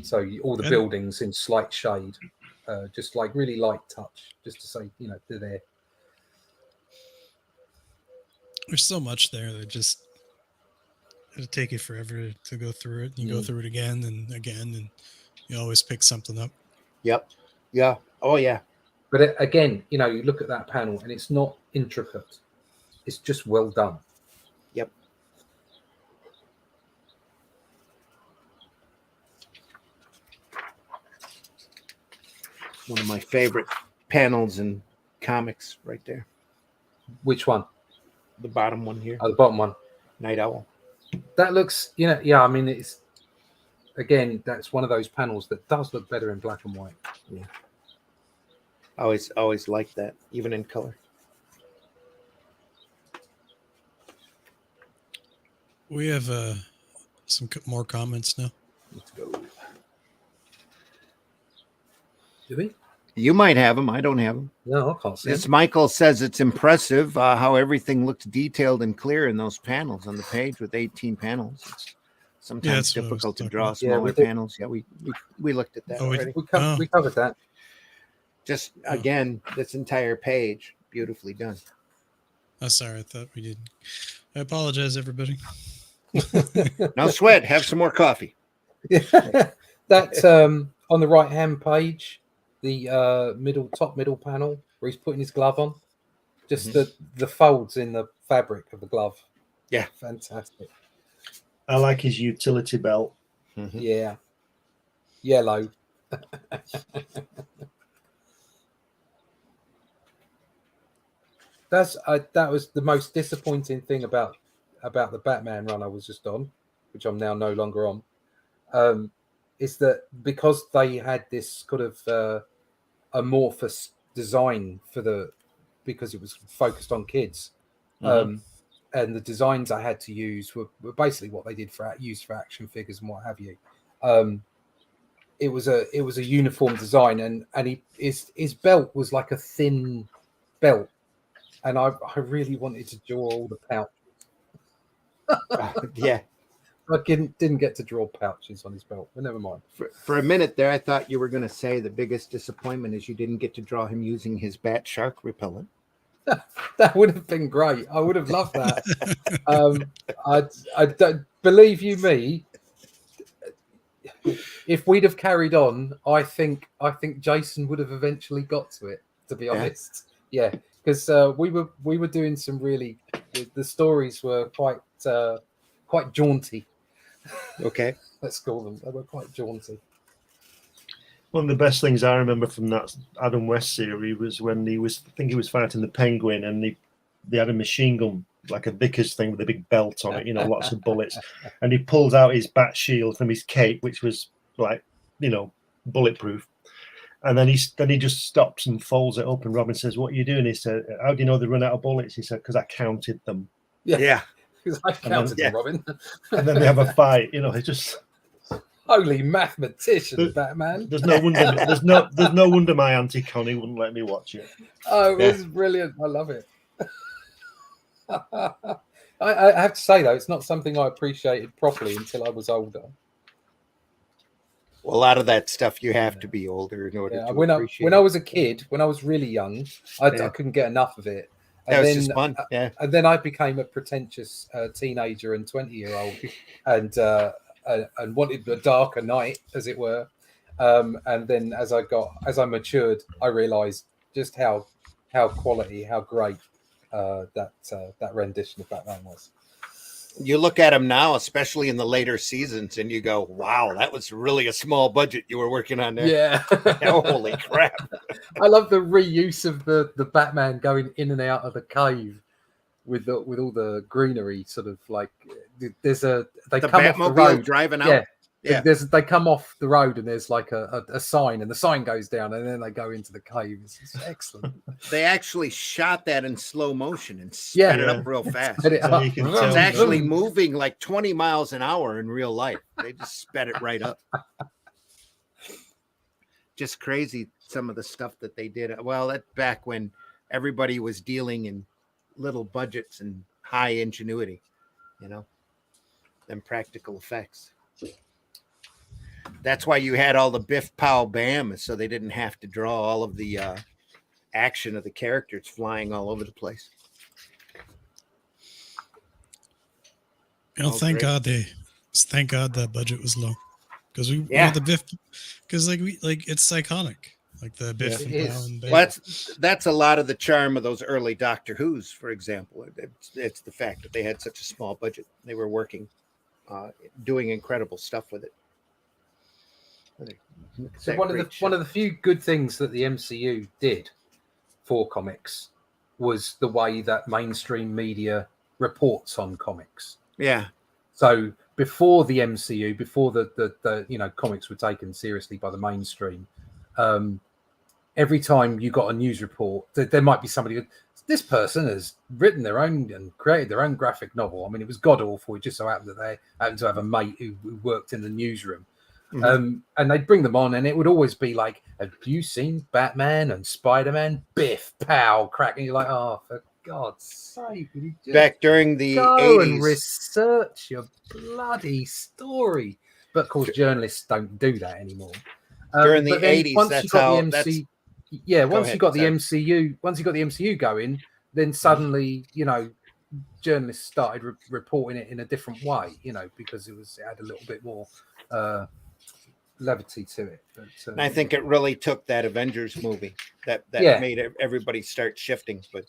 So all the buildings in slight shade, just like really light touch, just to say, they're there. There's so much there that just it'll take you forever to go through it. You go through it again, and you always pick something up. Yep. Yeah. Oh yeah. But again, you look at that panel and it's not intricate. It's just well done. Yep. One of my favorite panels in comics right there. Which one? The bottom one here. Oh, the bottom one. Night Owl. That looks, I mean, it's, again, that's one of those panels that does look better in black and white. Yeah. Always like that, even in color. We have some more comments now. Let's go. Do we? You might have them. I don't have them. No, I can't see This them. Michael says it's impressive how everything looks detailed and clear in those panels on the page with 18 panels. It's sometimes difficult to draw smaller panels. Yeah, we looked at that already. We covered that. Just again, this entire page, beautifully done. Oh, sorry, I thought we didn't. I apologize, everybody. Now, Sweat, have some more coffee. That on the right-hand page, the top middle panel where he's putting his glove on, just the folds in the fabric of the glove. Yeah, fantastic. I like his utility belt. Yeah, yellow. That was the most disappointing thing about the Batman run I was just on, which I'm now no longer on, is that because they had this kind of amorphous design because it was focused on kids, and the designs I had to use were basically what they did for action figures and what have you. It was a uniform design, and his belt was like a thin belt. And I really wanted to draw all the pouches. Yeah. I didn't get to draw pouches on his belt, but never mind. For a minute there, I thought you were going to say the biggest disappointment is you didn't get to draw him using his bat shark repellent. That would have been great. I would have loved that. I don't believe you me. If we'd have carried on, I think Jason would have eventually got to it. To be honest, yeah. Because we were doing some really, the stories were quite jaunty. Okay, let's call them. They were quite jaunty. One of the best things I remember from that Adam West series was when I think he was fighting the Penguin, and they had a machine gun, like a Vickers thing with a big belt on it, lots of bullets, and he pulls out his bat shield from his cape, which was like, bulletproof. And then he just stops and folds it up, and Robin says, "What are you doing?" He said, "How do you know they run out of bullets?" He said, "Because I counted them." Yeah. Because I counted them, Robin. And then they have a fight. It's just holy mathematician, Batman. There's no wonder. There's no wonder my Auntie Connie wouldn't let me watch it. Oh, it was brilliant. I love it. I have to say though, it's not something I appreciated properly until I was older. Well, a lot of that stuff you have to be older in order to appreciate. When I was a kid, when I was really young, I couldn't get enough of it. And that was then, just fun. Yeah. And then I became a pretentious teenager and 20-year-old, and wanted a darker night, as it were. And then as I matured, I realised just how quality, how great that rendition of Batman was. You look at them now, especially in the later seasons, and you go, "Wow, that was really a small budget you were working on there." Yeah. Holy crap! I love the reuse of the Batman going in and out of the cave with all the greenery. Sort of like they come off the road driving out. Yeah. They come off the road and there's like a sign, and the sign goes down, and then they go into the cave. It's excellent. They actually shot that in slow motion and sped it up real fast. It's actually moving like 20 miles an hour in real life. They just sped it right up. Just crazy, some of the stuff that they did. Well, that's back when everybody was dealing in little budgets and high ingenuity, and practical effects. That's why you had all the biff pow bam, so they didn't have to draw all of the action of the characters flying all over the place. Thank God that budget was low, because we had the biff, because it's iconic, like the biff and pow and bam. Well, that's a lot of the charm of those early Doctor Who's, for example. It's the fact that they had such a small budget. They were working, doing incredible stuff with it. So one of the few good things that the MCU did for comics was the way that mainstream media reports on comics. Yeah. So before the MCU, before the comics were taken seriously by the mainstream, every time you got a news report, there might be somebody. This person has written their own and created their own graphic novel. I mean, it was god awful. It just so happened that they happened to have a mate who worked in the newsroom. Mm-hmm. And they'd bring them on, and it would always be like, "Have you seen Batman and Spider-Man? Biff, pow, crack!" And you're like, "Oh, for God's sake!" Will you just back during the go 80s and research your bloody story. But of course, journalists don't do that anymore. During the 80s, that's how. Once you got the MCU going, then suddenly journalists started reporting it in a different way. Because it had a little bit more levity to it. But, and I think it really took that Avengers movie that made everybody start shifting. But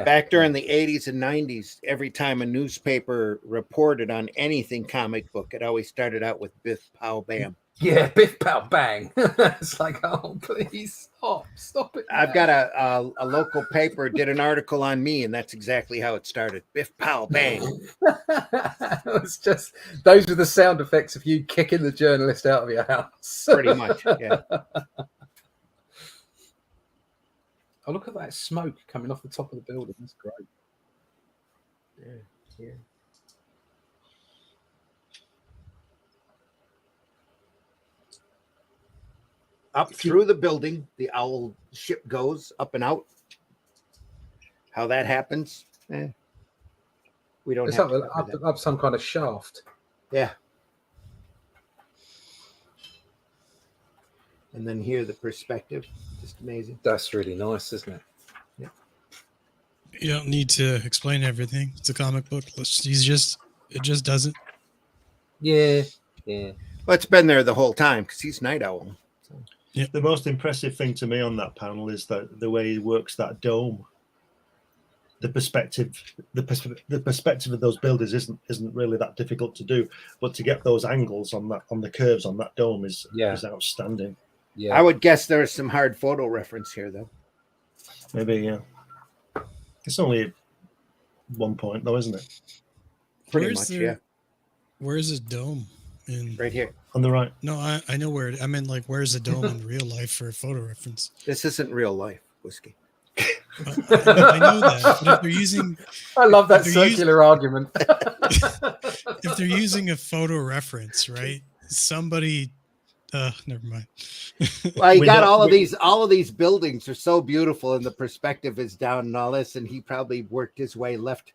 back during the 80s and 90s, every time a newspaper reported on anything comic book, it always started out with Biff, pow, bam. Yeah, Biff, pow, bang. It's like, oh, please stop it. I've got a local paper did an article on me, and that's exactly how it started. Biff, pow, bang. It was just, those were the sound effects of you kicking the journalist out of your house. Pretty much, yeah. Oh, look at that smoke coming off the top of the building. That's great. Yeah. Up through the building, the owl ship goes up and out. How that happens, we don't have up some kind of shaft. Yeah. And then here, the perspective, just amazing. That's really nice, isn't it? Yeah. You don't need to explain everything. It's a comic book. It just does it. Yeah. Well, it's been there the whole time because he's Night Owl. So. Yeah. The most impressive thing to me on that panel is that the way he works that dome. The perspective of those buildings isn't really that difficult to do, but to get those angles on the curves on that dome is outstanding. Yeah, I would guess there's some hard photo reference here, though. Maybe, yeah. It's only 1 point, though, isn't it? Pretty Where's much, yeah. Where's a dome in? Right here. On the right. No, I know where. I mean, like, where's a dome in real life for a photo reference? This isn't real life, Whiskey. I know that, but if they're using, I love that If they're circular argument. if they're using a photo reference, right? Somebody, never mind. Well, you We got don't- all of these buildings are so beautiful, and the perspective is down and all this, and he probably worked his way left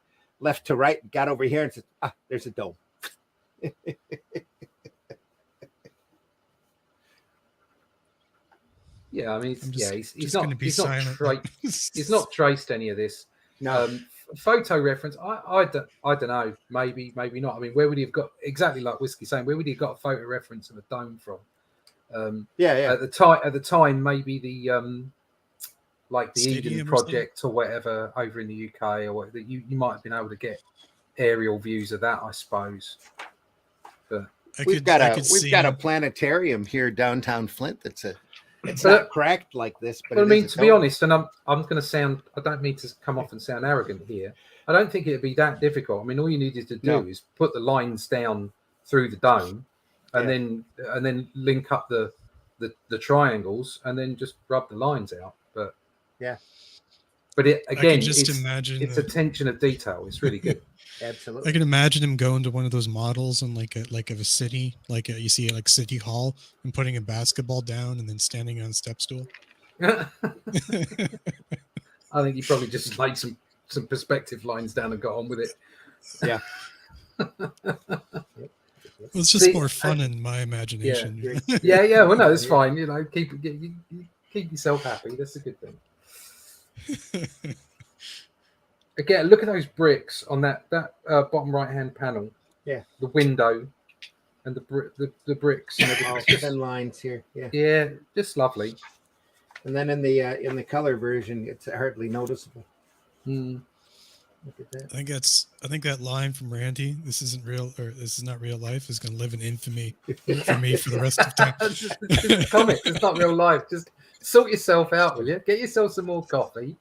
to right, got over here and said, there's a dome. Yeah, I mean, I'm just, he's just not gonna be he's not silent. he's not traced any of this. No. Photo reference, I don't know, maybe not. I mean, where would he have got, exactly like Whiskey saying, where would he have got a photo reference of a dome from? Yeah. At the time, maybe the like the Stadium Eden or something? project or whatever over in the UK or whatever, you might have been able to get aerial views of that, I suppose. But We've got a planetarium here downtown Flint. It's not cracked like this, but I it mean, is a to be dome. honest, and I'm going to sound, I don't mean to come off and sound arrogant here. I don't think it'd be that difficult. I mean, all you needed to do is put the lines down through the dome, and then link up the triangles, and then just rub the lines out. But it again, it's attention of detail. It's really good. Absolutely. I can imagine him going to one of those models in like of a city, you see like City Hall, and putting a basketball down and then standing on a step stool. I think he probably just laid some perspective lines down and got on with it. Yeah. Well, it's just more fun in my imagination. Yeah. Well, no, it's fine. You know, keep yourself happy. That's a good thing. Again, look at those bricks on that bottom right hand panel. Yeah, the window and the bricks and all everything. thin lines here. Yeah, just lovely. And then in the color version, it's hardly noticeable. Mm. Look at that. I think that line from Randy, this isn't real, or this is not real life, is going to live in infamy for me for the rest of time. just a comic. It's not real life. Just sort yourself out, will you? Get yourself some more coffee.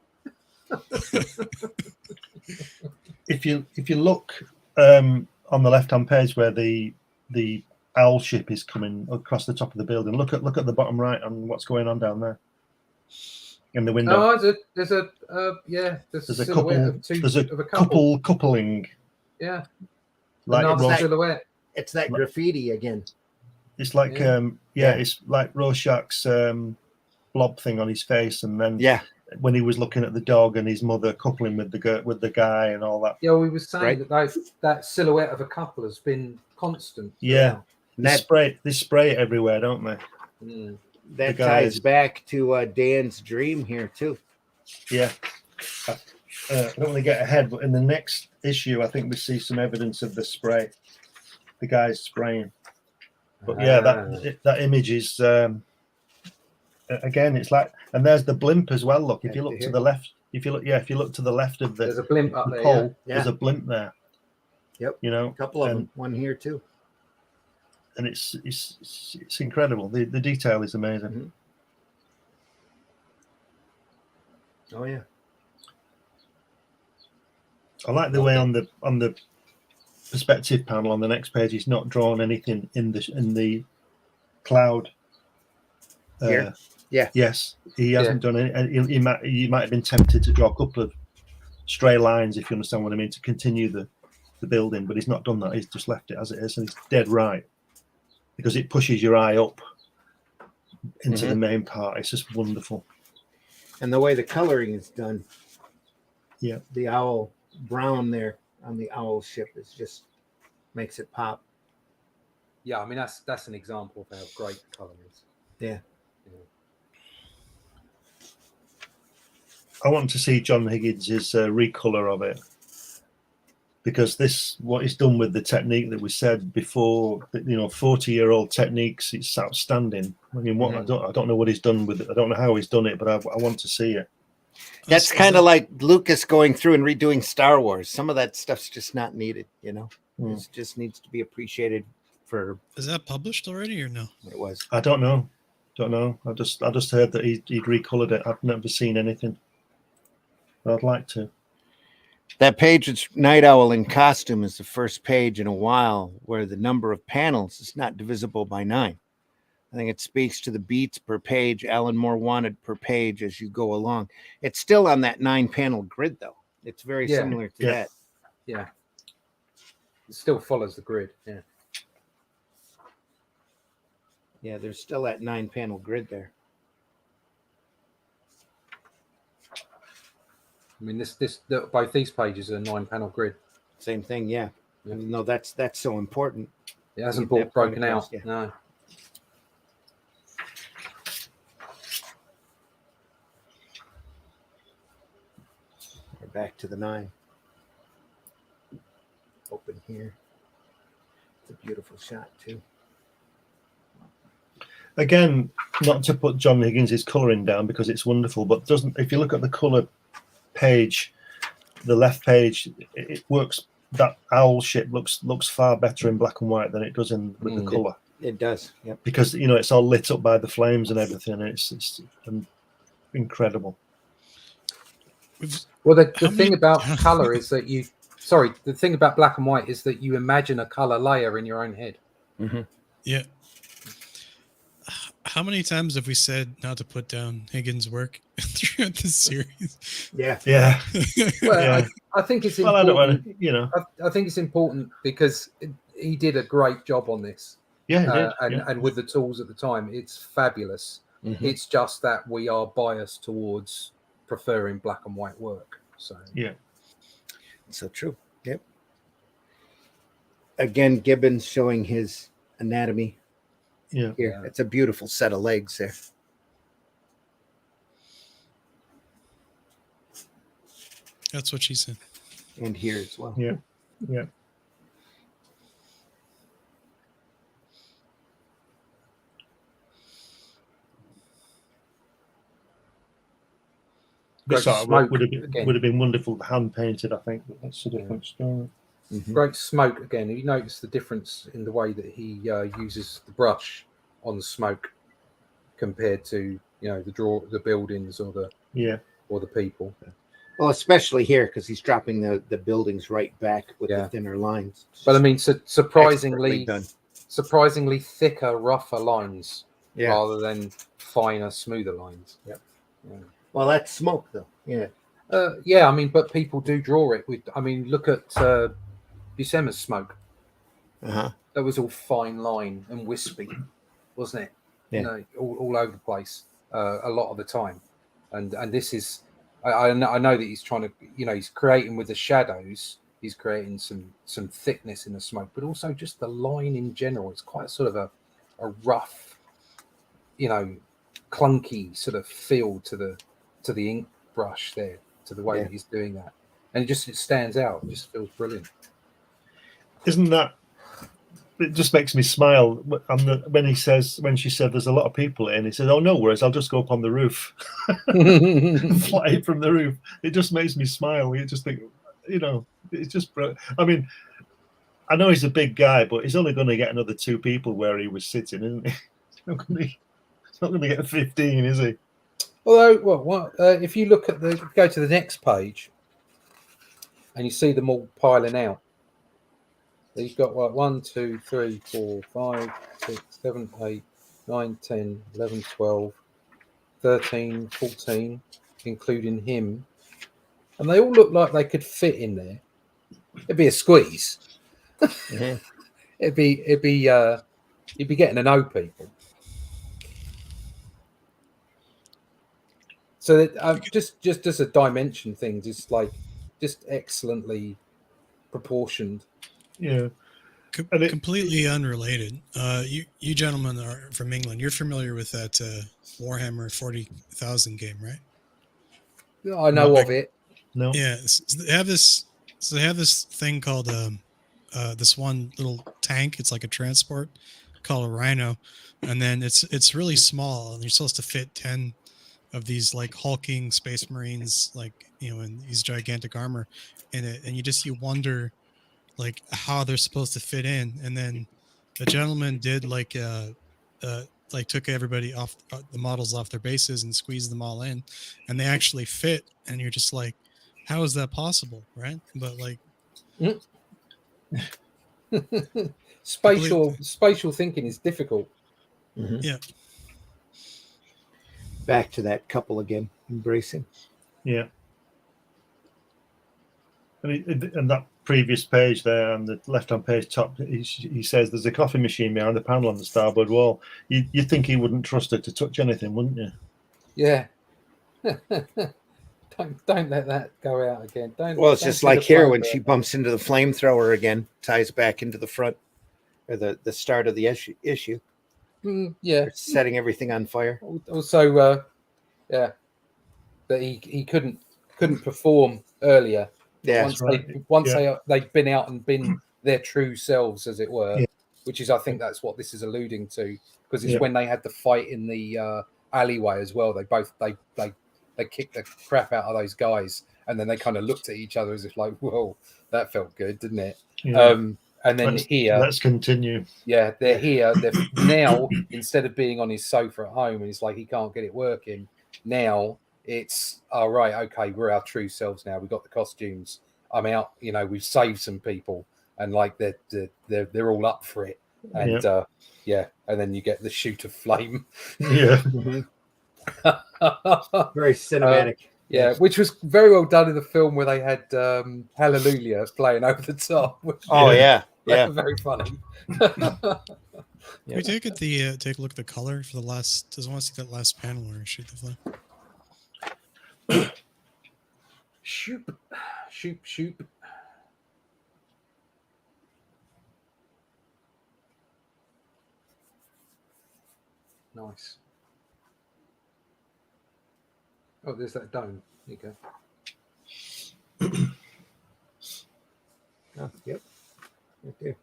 If you look on the left-hand page where the owl ship is coming across the top of the building, look at the bottom right on what's going on down there in the window. Oh, there's a couple coupling. Yeah, like silhouette. It's that graffiti again. It's like it's like Rorschach's blob thing on his face, and then when he was looking at the dog and his mother coupling with the guy and all that. Yeah, we were saying that silhouette of a couple has been constant. Yeah, they spray it everywhere, don't they? Mm. That ties back to Dan's dream here too. Yeah, I don't want to get ahead, but in the next issue, I think we see some evidence of the spray. The guy's spraying, but that image is. Again, it's like, and there's the blimp as well. Look, if you look to the left, if you look to the left of there's a blimp up there. Pole, there's a blimp there. Yep. You know, a couple of them. One here too. And it's incredible. The detail is amazing. Mm-hmm. Oh yeah. I like the way on the perspective panel on the next page, he's not drawn anything in the cloud. Here? Yeah. Yes, he hasn't done any. He might have been tempted to draw a couple of stray lines, if you understand what I mean, to continue the building, but he's not done that. He's just left it as it is, and he's dead right, because it pushes your eye up into the main part. It's just wonderful. And the way the coloring is done. Yeah. The owl brown there on the owl ship is just makes it pop. Yeah, I mean that's an example of how great the colour is. Yeah. I want to see John Higgins's recolor of it, because what he's done with the technique that we said before, 40-year-old techniques, it's outstanding. I mean, I don't know what he's done with it. I don't know how he's done it, but I want to see it. That's kind of like Lucas going through and redoing Star Wars. Some of that stuff's just not needed, It just needs to be appreciated for. Is that published already or no? It was. I don't know. Don't know. I just heard that he'd recolored it. I've never seen anything, but I'd like to. That page, it's Night Owl in costume, is the first page in a while where the number of panels is not divisible by 9. I think it speaks to the beats per page Alan Moore wanted per page as you go along. It's still on that 9-panel grid, though. It's very similar to that. Yeah. It still follows the grid. Yeah. Yeah, there's still that 9-panel grid there. I mean, both these pages are a 9-panel grid. Same thing, yeah. No, that's so important. It hasn't been broken out. Yeah. No. We're back to the 9. Open here. It's a beautiful shot too. Again, not to put John Higgins' colouring down because it's wonderful, but if you look at the colour page, the left page, it works. That owl ship looks far better in black and white than it does with the colour. It does, yeah. Because it's all lit up by the flames and everything. It's incredible. Well, the thing about colour is that the thing about black and white is that you imagine a colour layer in your own head. Mm-hmm. Yeah. How many times have we said not to put down Higgins' work throughout this series? Yeah. Well, Yeah. I think it's Well, important. I don't want to, I think it's important because he did a great job on this. Yeah, and with the tools at the time, it's fabulous. Mhm. It's just that we are biased towards preferring black and white work. So yeah. So true. Yep. Again, Gibbons showing his anatomy. Yeah. Here, it's a beautiful set of legs there. That's what she said. And here as well. Yeah. Yeah. This artwork would have been wonderful hand painted, I think, but that's a different story. Mm-hmm. Great smoke again. You notice the difference in the way that he uses the brush on smoke compared to the buildings or the people. Well, especially here because he's dropping the buildings right back with the thinner lines. But I mean, surprisingly thicker, rougher lines rather than finer, smoother lines. Yep. Yeah. Well, that's smoke, though. Yeah. I mean, but people do draw it with. I mean, look at Buscema's smoke. Uh-huh. That was all fine line and wispy, wasn't it? Yeah. All over the place a lot of the time. And this is, I know that he's trying to, he's creating with the shadows. He's creating some thickness in the smoke, but also just the line in general. It's quite sort of a rough, clunky sort of feel to the ink brush there, to the way that he's doing that, and it stands out. It just feels brilliant. Isn't that? It just makes me smile when she said there's a lot of people in. He said, "Oh no worries, I'll just go up on the roof, fly from the roof." It just makes me smile. You just think, it's just. I mean, I know he's a big guy, but he's only going to get another 2 people where he was sitting, isn't he? He's not going to get 15, is he? Although, if you look at go to the next page, and you see them all piling out. You've got 1, 2, 3, 4, 5, 6, 7, 8, 9, 10, 11, 12, 13, 14, including him. And they all look like they could fit in there. It'd be a squeeze. Mm-hmm. You'd be getting to know people. So that, just as a dimension thing, just excellently proportioned. Yeah. Completely unrelated. You gentlemen are from England. You're familiar with that Warhammer 40,000 game, right? I know of it. No. Yeah. They have this thing called this one little tank. It's like a transport called a Rhino, and then it's really small, and you're supposed to fit 10 of these like hulking space marines, in these gigantic armor in it, and you wonder like how they're supposed to fit in. And then the gentleman did like like took everybody off the models off their bases and squeezed them all in, and they actually fit. And you're just like, how is that possible, right? But like, spatial thinking is difficult. Mhm. yeah, Back to that couple again, embracing. Yeah. And that previous page there on the left-hand page top, he says there's a coffee machine behind the panel on the starboard wall. You'd think he wouldn't trust her to touch anything, wouldn't you? Yeah. don't let that go out again. Well, it's don't just do like the here flame when burn. she bumps into the flamethrower again, ties back into the front or the start of the issue. Yeah. It's setting everything on fire. Also, yeah, that he couldn't perform earlier. Yeah, Once they'd been out and been their true selves, as it were, Yeah. which is, I think that's what this is alluding to, because it's Yeah. when they had the fight in the alleyway as well. They both they kicked the crap out of those guys, and then they kind of looked at each other as if like, whoa, that felt good, didn't it? Yeah. And then let's continue. yeah, they're here. They're now, instead of being on his sofa at home and it's like he can't get it working, now it's all right, okay, we're our true selves now. We've got the costumes. I'm out, we've saved some people, and like they're all up for it. And and then you get the shoot of flame. Yeah. very cinematic. Yeah, which was very well done in the film where they had Hallelujah playing over the top. Oh yeah. Very funny. Can we take a look at the color for the last? Doesn't want to see that last panel where I shoot the flame. Shoot. Nice. Oh, there's that dome. There you go. Oh, yep. Right there.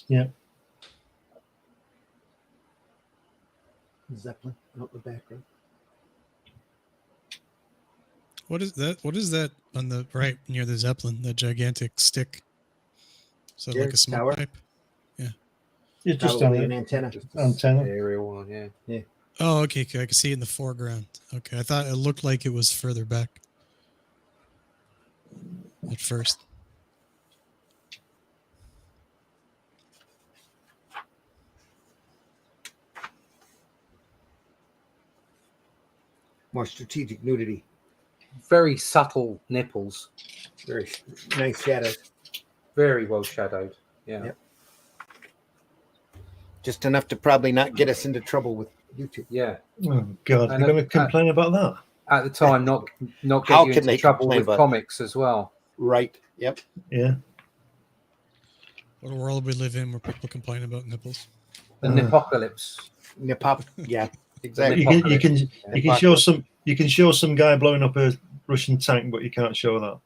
Yeah. Zeppelin out in the background. What is that? What is that on the right near the Zeppelin? The gigantic stick. So like a smoke tower? pipe. Yeah. It's just Probably on an antenna. Antenna. Aerial one, yeah. Oh, okay. I can see it in the foreground. Okay, I thought it looked like it was further back at first. More strategic nudity. Very subtle nipples. Very nice shadows. Very well shadowed. Yeah. Yep. Just enough to probably not get us into trouble with YouTube. Yeah. Oh God, And you're going to complain about that? At the time, not get How you can into they trouble complain with about- comics as well. Right. Yep. Yeah. What a world we live in where people complain about nipples. The Nipocalypse. Nipop. Yeah. The Exactly. You can show some guy blowing up a Russian tank, but you can't show that.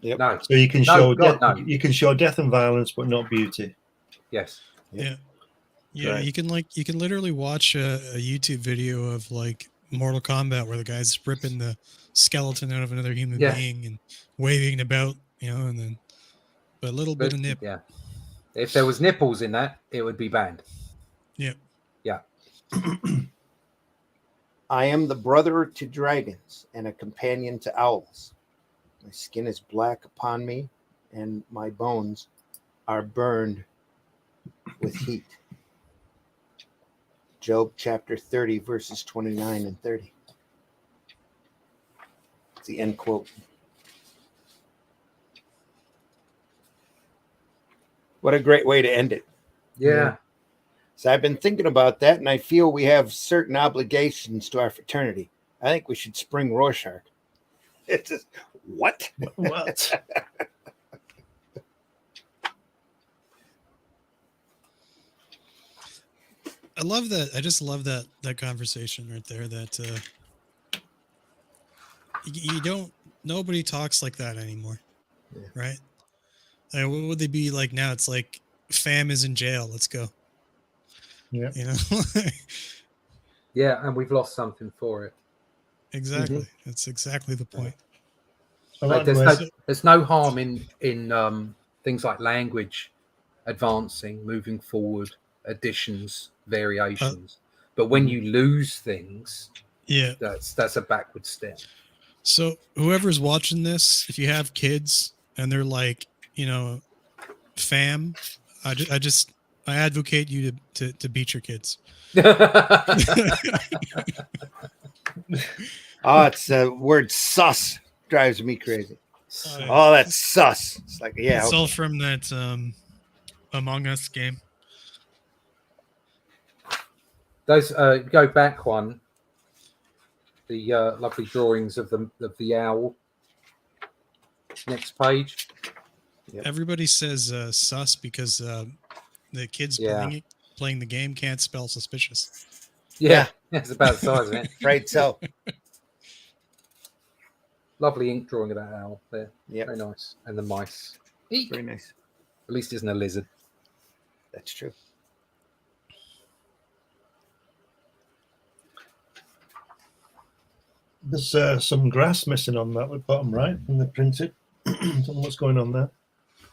Yep. No. So you can No, show God, death. no. You can show death and violence, but not beauty. Yes. Yeah. Yeah, Right. you can literally watch a YouTube video of like Mortal Kombat where the guy's ripping the skeleton out of another human Yeah. being and waving it about, and then but a little bit of nip. Yeah. If there was nipples in that, it would be banned. Yeah. Yeah. I am the brother to dragons and a companion to owls. My skin is black upon me, and my bones are burned with heat. Job chapter 30, verses 29 and 30. It's the end quote. What a great way to end it. Yeah. So I've been thinking about that, and I feel we have certain obligations to our fraternity. I think we should spring Rorschach. It's just, what? What? I love that. I just love that conversation right there. That you don't. Nobody talks like that anymore, right? Like, what would they be like now? It's like fam is in jail. Let's go. Yeah. Yeah, and we've lost something for it. Exactly. That's exactly the point. I Like, like the way- there's no harm in things like language advancing, moving forward, additions, variations. But when you lose things, Yeah. that's a backward step. So whoever's watching this, if you have kids and they're like, fam, I advocate you to beat your kids. Oh, it's the word sus drives me crazy. Oh, that's sus. It's like, yeah. It's Okay. all from that Among Us game. Those go back one. The lovely drawings of the owl. Next page. Yep. Everybody says sus because the kids playing the game can't spell suspicious. Yeah. It's about the size of it. Right. So, Lovely ink drawing of that owl there. yeah, Very nice. And the mice. Eek. very nice. At least it isn't a lizard. That's true. There's some grass missing on that bottom right in the printed. I don't know what's going on there.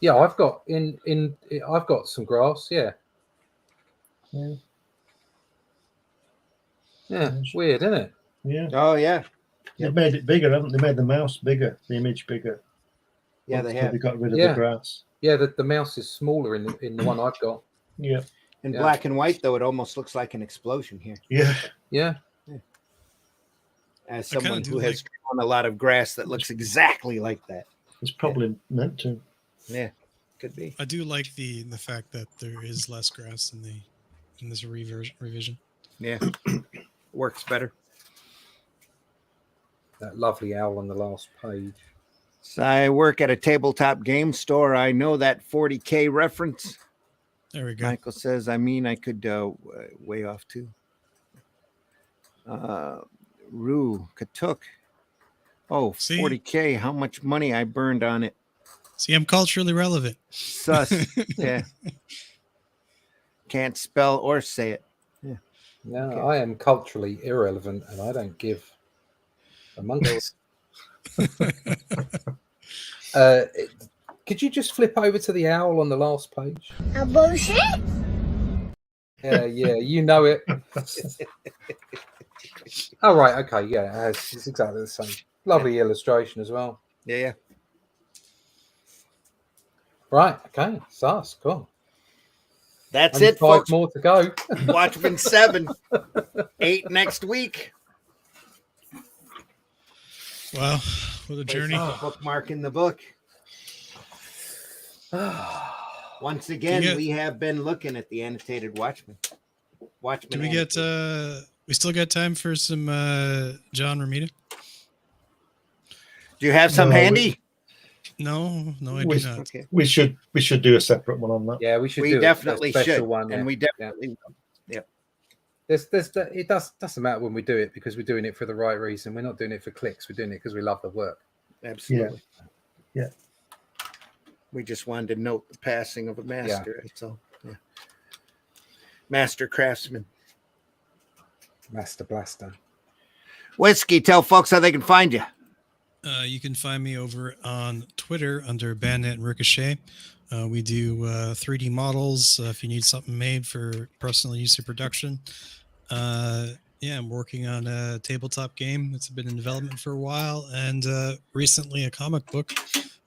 Yeah, I've got I've got some grass. Yeah. Yeah, weird, isn't it? Yeah. Oh, yeah. They've made it bigger, haven't they? Made the mouse bigger, the image bigger. Yeah, they have. They got rid of the grass. Yeah, the mouse is smaller in the one I've got. Yeah. In black and white, though, it almost looks like an explosion here. Yeah. Yeah. As someone who has drawn a lot of grass that looks exactly like that. It's probably meant to. Yeah, could be. I do like the fact that there is less grass in this revision. Yeah, works better. That lovely owl on the last page. So I work at a tabletop game store. I know that 40K reference. There we go. Michael says, I mean, I could way off too. Rue Katuk. Oh, See? 40K. How much money I burned on it. See, I'm culturally relevant. Sus. Yeah. Can't spell or say it. Yeah. No, okay. I am culturally irrelevant and I don't give a monkey's. Could you just flip over to the owl on the last page? A bullshit? Yeah, you know it. Oh, right, okay, yeah, it's exactly the same. Lovely illustration as well. Yeah. Right, okay, sus, cool. That's Only it, 5 folks. more to go. Watchmen 7, 8 next week. Wow, what a journey. Bookmark in the book. Once again, we have been looking at the annotated Watchmen. Do we get we still got time for some John Romita? Do you have some handy? No, I do not. Okay. We should do a separate one on that. Yeah, we should. We do definitely a special should, one, and we definitely will. Yeah. It doesn't matter when we do it because we're doing it for the right reason. We're not doing it for clicks. We're doing it because we love the work. Absolutely. Yeah. We just wanted to note the passing of a master. That's all. Yeah. Master craftsman. Master blaster. Whiskey, tell folks how they can find you. You can find me over on Twitter under Bandit and Ricochet. We do 3D models if you need something made for personal use or production. I'm working on a tabletop game that's been in development for a while, and recently a comic book.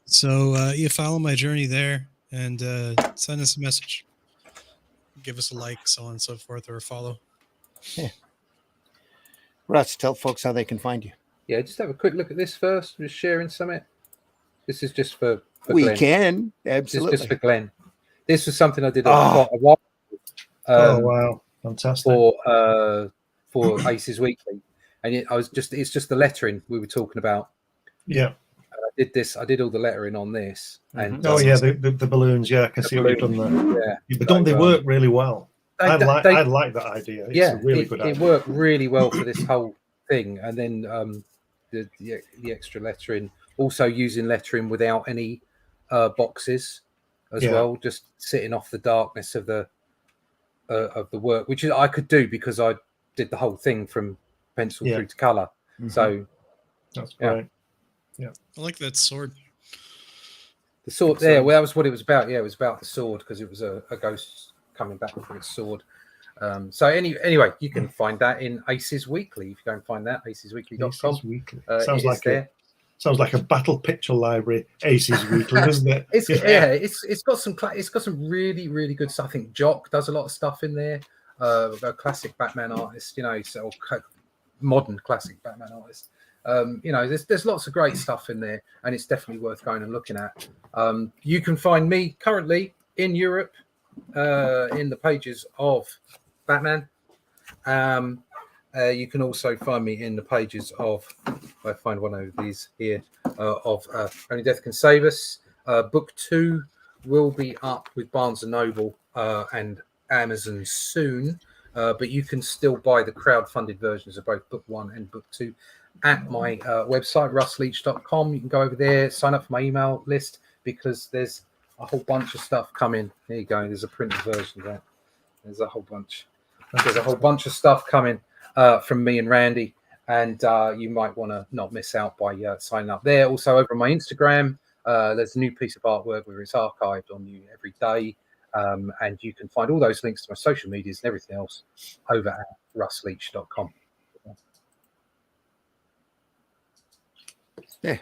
So you follow my journey there and send us a message. Give us a like, so on and so forth, or a follow. Yeah. Russ, tell folks how they can find you. Yeah, just have a quick look at this first. Just sharing something. This is just for we Glenn. Can absolutely This is just for Glenn. This was something I did a while. Oh wow, fantastic! For Aces Weekly, and it's just the lettering we were talking about. Yeah, I did all the lettering on this. And the balloons. Yeah, I can see what you've done there. Yeah, but don't they work really well? I like that idea. It's a really good idea. It worked really well for this whole thing, and then the extra lettering, also using lettering without any boxes as well, just sitting off the darkness of the work, which I could do because I did the whole thing from pencil through to color. So that's great. Yeah, I like that sword. The sword there. Well, that was what it was about. Yeah, it was about the sword because it was a ghost coming back from its sword. So anyway, you can find that in Aces Weekly. If you go and find that, acesweekly.com. Aces Weekly. Sounds Sounds like a battle picture library. Aces Weekly, doesn't it? It's got some really good stuff. I think Jock does a lot of stuff in there. A classic Batman artist, so modern classic Batman artist. There's lots of great stuff in there, and it's definitely worth going and looking at. You can find me currently in Europe in the pages of Batman. You can also find me in the pages of, if I find one of these here, of Only Death Can Save Us. Book 2 will be up with Barnes & Noble and Amazon soon, but you can still buy the crowd-funded versions of both Book 1 and Book 2 at my website, russleach.com. You can go over there, sign up for my email list, because there's a whole bunch of stuff coming. There you go. There's a printed version of that. There's a whole bunch. There's a whole bunch of stuff coming from me and Randy, and you might want to not miss out by signing up there. Also, over on my Instagram, there's a new piece of artwork where it's archived on you every day, and you can find all those links to my social medias and everything else over at russleach.com. Yeah,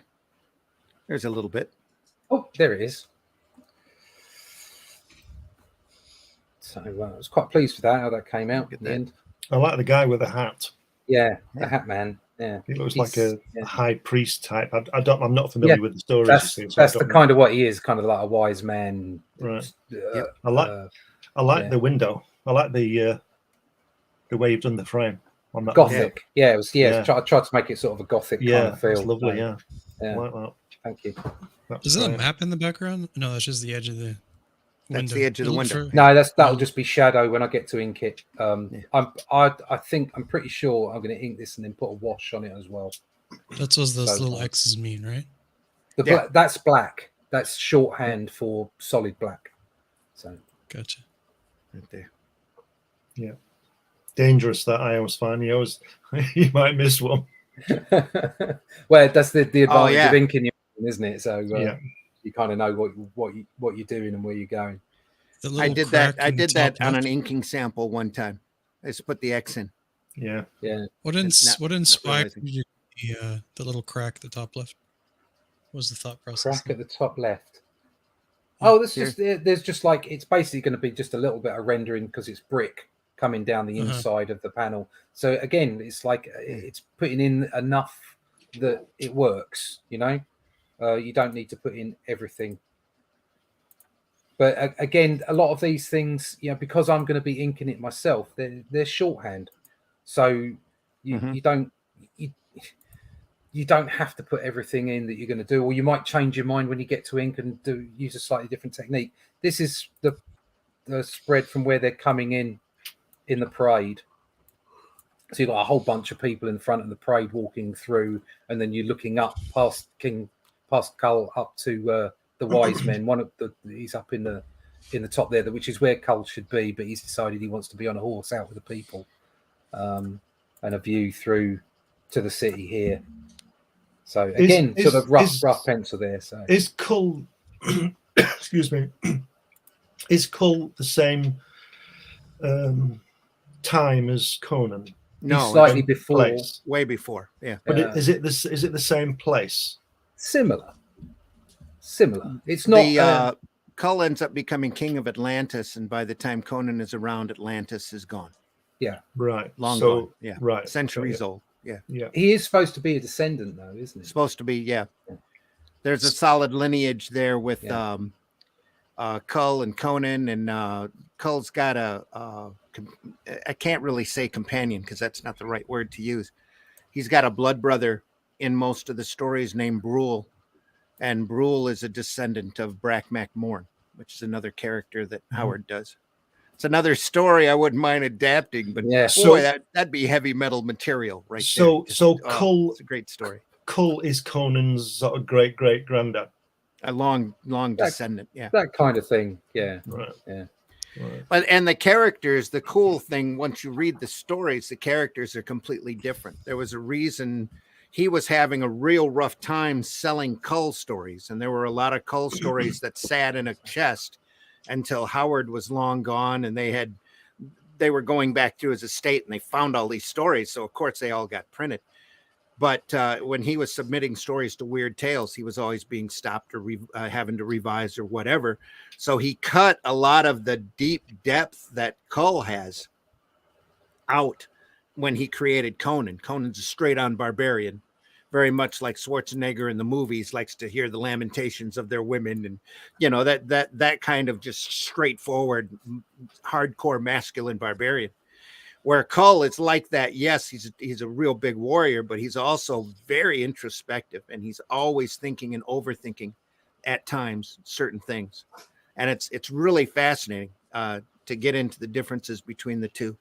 there's a little bit. Oh, there it is. So I was quite pleased with that, how that came out at the end. I like the guy with the hat. Yeah, the Hat Man. Yeah, he looks like a high priest type. I'm not familiar with the story. That's the kind of what he is, kind of like a wise man. Right. I like the window. I like the way you've done the frame on that. Gothic. Yeah, it was. Yeah, I tried to make it sort of a gothic kind of feel. It's lovely. Yeah. Like that. Thank you. Is that a map in the background? No, that's just the edge of the window. That's the edge of the window. No, that'll just be shadow when I get to ink it. I'm pretty sure I'm going to ink this and then put a wash on it as well. That's what those little X's mean, right? That's black. That's shorthand for solid black. So gotcha. Right there. Yeah. Dangerous, that I always find. You might miss one. Well, that's the advantage of inking your, isn't it? So you kind of know what you're doing and where you're going. I did that on an inking sample one time. I just put the X in. Yeah. What inspired you the little crack at the top left? What was the thought process? Crack at the top left. Oh, there's just like, it's basically going to be just a little bit of rendering because it's brick coming down the inside of the panel. So again, it's like it's putting in enough that it works. You don't need to put in everything. But again, a lot of these things, because I'm going to be inking it myself, they're shorthand. So you don't have to put everything in that you're going to do, or you might change your mind when you get to ink and use a slightly different technique. This is the spread from where they're coming in the parade. So you've got a whole bunch of people in the front of the parade walking through, and then you're looking up past Cull up to the wise men. He's up in the top there, which is where Cull should be, but he's decided he wants to be on a horse out with the people, and a view through to the city here. So again, sort of rough pencil there. So is Cull excuse me, is Cull the same time as Conan? No, slightly before, way before. Yeah, but is it the same place? Similar. It's not. Cull ends up becoming king of Atlantis, and by the time Conan is around, Atlantis is gone. Yeah, right. Long gone. Yeah, right. Centuries old. Yeah. He is supposed to be a descendant, though, isn't he? Supposed to be. Yeah. There's a solid lineage there with Cull and Conan, and Cull's got I can't really say companion because that's not the right word to use. He's got a blood brother in most of the stories named Brule, and Brule is a descendant of Brack MacMorn, which is another character that Howard does. It's another story I wouldn't mind adapting, but that'd be heavy metal material, right? So Cull, it's a great story. Cull is Conan's sort of great granddad, a long descendant, that kind of thing, yeah. Right. Yeah. Right. But and the characters, the cool thing, once you read the stories, the characters are completely different. There was a reason he was having a real rough time selling Cull stories, and there were a lot of Cull stories that sat in a chest until Howard was long gone, and they had they were going back to his estate and they found all these stories. So of course they all got printed. But when he was submitting stories to Weird Tales, he was always being stopped or having to revise or whatever. So he cut a lot of the deep depth that Cull has out when he created Conan. Conan's a straight on barbarian, very much like Schwarzenegger in the movies likes to hear the lamentations of their women, and you know, that kind of just straightforward, hardcore masculine barbarian. Where Cull is like that. Yes, he's a real big warrior, but he's also very introspective, and he's always thinking and overthinking at times certain things. And it's really fascinating to get into the differences between the two.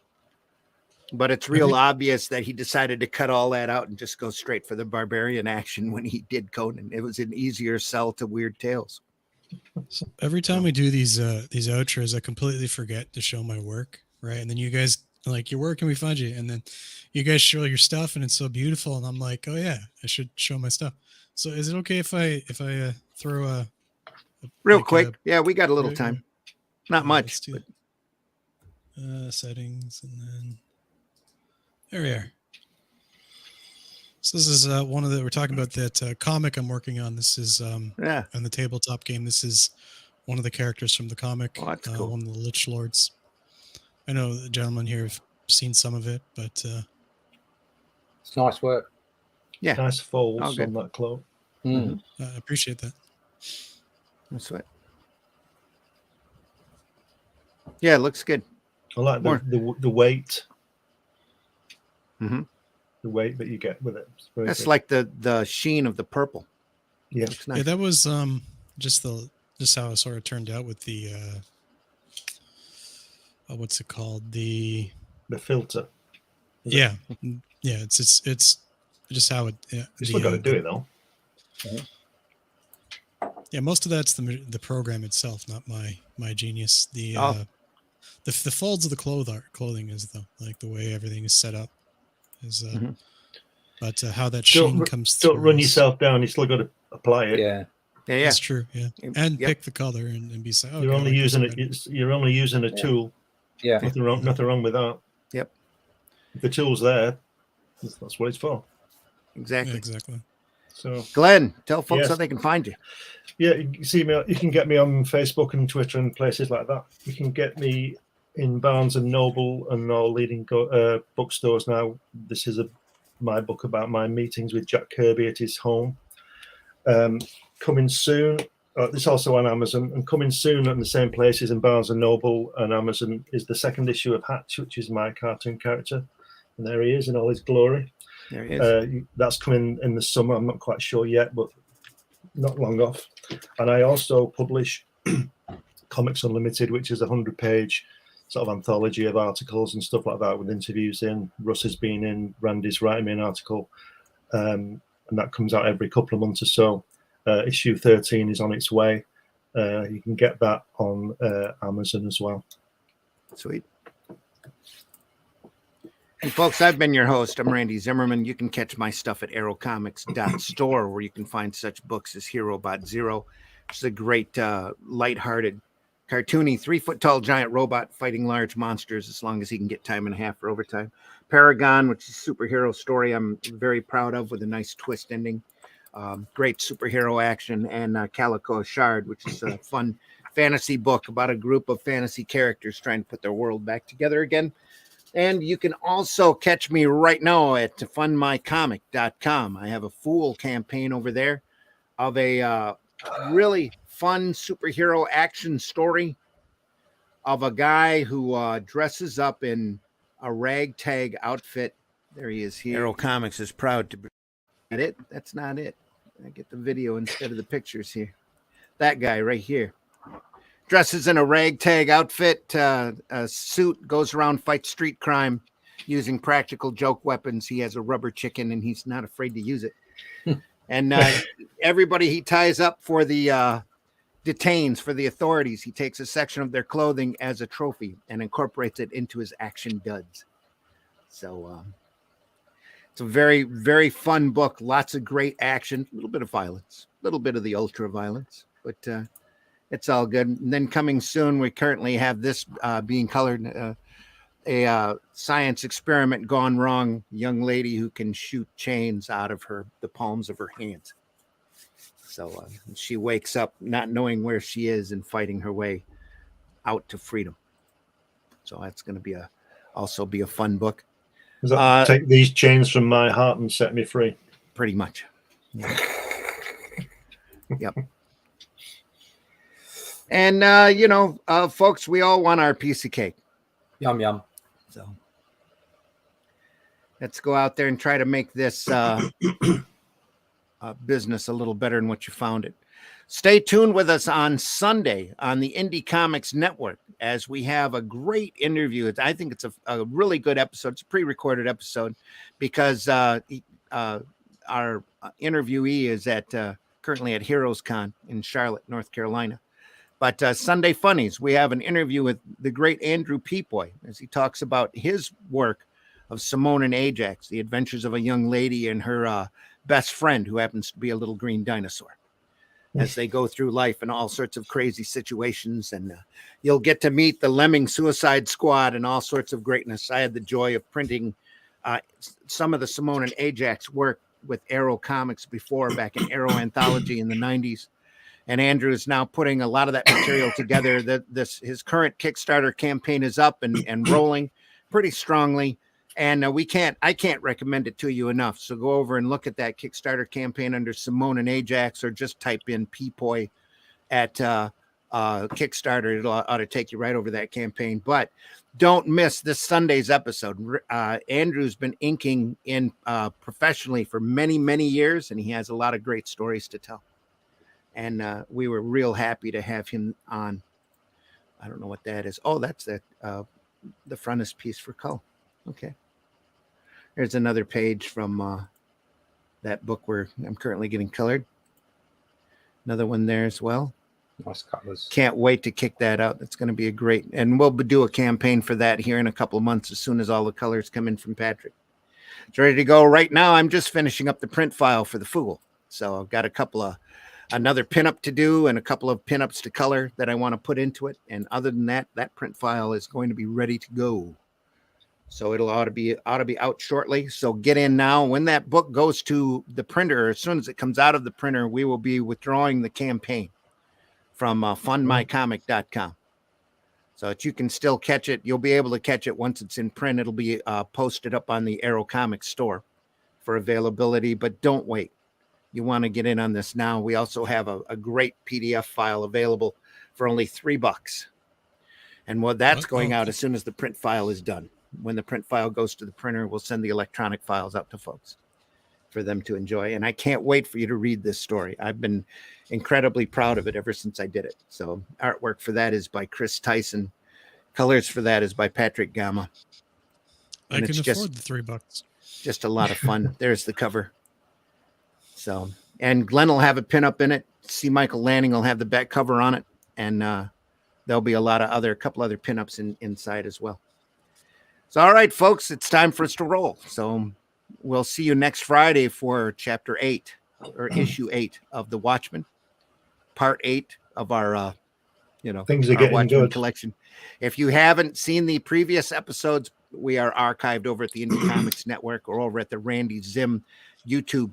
But it's real obvious that he decided to cut all that out and just go straight for the barbarian action when he did Conan. It was an easier sell to Weird Tales. So every time we do these outros, I completely forget to show my work, right? And then you guys like, your work, can we find you? And then you guys show your stuff, and it's so beautiful. And I'm like, oh yeah, I should show my stuff. So is it okay if I throw a real quick? Yeah, we got a little time, not much. But... settings, and then there we are. So this is one of the, we're talking about that comic I'm working on. This is on the tabletop game. This is one of the characters from the comic. Oh, that's cool. One of the Lich Lords. I know the gentlemen here have seen some of it, but it's nice work. Yeah, nice folds on that cloak. I appreciate that. That's right. Yeah, it looks good. I like the weight. Mm-hmm. The weight that you get with it. That's good. like the sheen of the purple. Yeah, nice. Yeah, that was just how it sort of turned out with the what's it called, the filter. Yeah, it's just how it. Yeah, you still got to do it though. Yeah, most of that's the program itself, not my genius. The folds of the clothing is like the way everything is set up is. But how that sheen comes through. Don't run yourself down. You still got to apply it. Yeah. That's true. Yeah, and pick the color and be saying, you're only using it. You're only using a tool. Yeah, nothing wrong with that. Yep. If the tool's there, that's what it's for. Exactly. Yeah, exactly. So, Glenn, tell folks how they can find you. Yeah, you see me. You can get me on Facebook and Twitter and places like that. You can get me in Barnes and Noble and all leading bookstores now. This is my book about my meetings with Jack Kirby at his home. Coming soon. This is also on Amazon, and coming soon in the same places in Barnes and Noble and Amazon is the second issue of Hatch, which is my cartoon character, and there he is in all his glory. There he is. That's coming in the summer. I'm not quite sure yet, but not long off. And I also publish Comics Unlimited, which is a 100-page sort of anthology of articles and stuff like that with interviews in. Russ has been in. Randy's writing me an article, and that comes out every couple of months or so. Issue 13 is on its way. You can get that on Amazon as well. Sweet. And folks, I've been your host. I'm Randy Zimmerman. You can catch my stuff at arrowcomics.store, where you can find such books as Hero Bot Zero, which is a great, lighthearted, cartoony, 3-foot-tall giant robot fighting large monsters as long as he can get time and a half for overtime. Paragon, which is a superhero story I'm very proud of with a nice twist ending. Great superhero action, and Calico Shard, which is a fun fantasy book about a group of fantasy characters trying to put their world back together again. And you can also catch me right now at fundmycomic.com. I have a Fool campaign over there of a really fun superhero action story of a guy who dresses up in a ragtag outfit. There he is here. Arrow Comics is proud to be at it. That's not it. I get the video instead of the pictures here. That guy right here. Dresses in a ragtag outfit, a suit, goes around, fights street crime using practical joke weapons. He has a rubber chicken, and he's not afraid to use it. And everybody he ties up for the detains for the authorities, he takes a section of their clothing as a trophy and incorporates it into his action duds. So it's a very, very fun book. Lots of great action, a little bit of violence, a little bit of the ultra violence, but it's all good. And then coming soon, we currently have this being colored a science experiment gone wrong. Young lady who can shoot chains out of the palms of her hands. So she wakes up not knowing where she is and fighting her way out to freedom. So that's going to also be a fun book. Does that take these chains from my heart and set me free? Pretty much. Yeah. Yep. And folks, we all want our piece of cake. Yum yum. So let's go out there and try to make this business a little better than what you found it. Stay tuned with us on Sunday on the Indie Comics Network as we have a great interview. I think it's a really good episode. It's a pre-recorded episode because our interviewee is currently at Heroes Con in Charlotte, North Carolina. But Sunday Funnies, we have an interview with the great Andrew Peapoy as he talks about his work of Simone and Ajax, the adventures of a young lady and her best friend who happens to be a little green dinosaur as they go through life in all sorts of crazy situations. And you'll get to meet the Lemming Suicide Squad and all sorts of greatness. I had the joy of printing some of the Simone and Ajax work with Arrow Comics before, back in Arrow Anthology in the 90s. And Andrew is now putting a lot of that material together. His current Kickstarter campaign is up and rolling pretty strongly. And I can't recommend it to you enough. So go over and look at that Kickstarter campaign under Simone and Ajax, or just type in Peapoy at Kickstarter. It ought to take you right over that campaign. But don't miss this Sunday's episode. Andrew's been inking in professionally for many, many years, and he has a lot of great stories to tell. And we were real happy to have him on. I don't know what that is. Oh, that's the frontispiece for Cull. Okay. There's another page from that book where I'm currently getting colored. Another one there as well. Nice colors. Can't wait to kick that out. That's going to be a great, and we'll do a campaign for that here in a couple of months as soon as all the colors come in from Patrick. It's ready to go right now. I'm just finishing up the print file for the Fugle. So I've got another pinup to do and a couple of pinups to color that I want to put into it. And other than that, that print file is going to be ready to go. So it ought to be out shortly. So get in now. When that book goes to the printer, as soon as it comes out of the printer, we will be withdrawing the campaign from fundmycomic.com. So that you can still catch it. You'll be able to catch it once it's in print. It'll be posted up on the Arrow Comics store for availability, but don't wait. You want to get in on this now. We also have a great PDF file available for only $3. And that's going out as soon as the print file is done. When the print file goes to the printer, we'll send the electronic files out to folks for them to enjoy. And I can't wait for you to read this story. I've been incredibly proud of it ever since I did it. So artwork for that is by Chris Tyson. Colors for that is by Patrick Gama. I can afford the $3. Just a lot of fun. There's the cover. So, and Glenn will have a pinup in it. C. Michael Lanning will have the back cover on it. And there'll be a couple other pinups inside as well. So, all right, folks, it's time for us to roll. So we'll see you next Friday for chapter 8 or issue 8 of the Watchmen, part 8 of our, things are our getting Watchmen good collection. If you haven't seen the previous episodes, we are archived over at the Indie Comics Network or over at the Randy Zim YouTube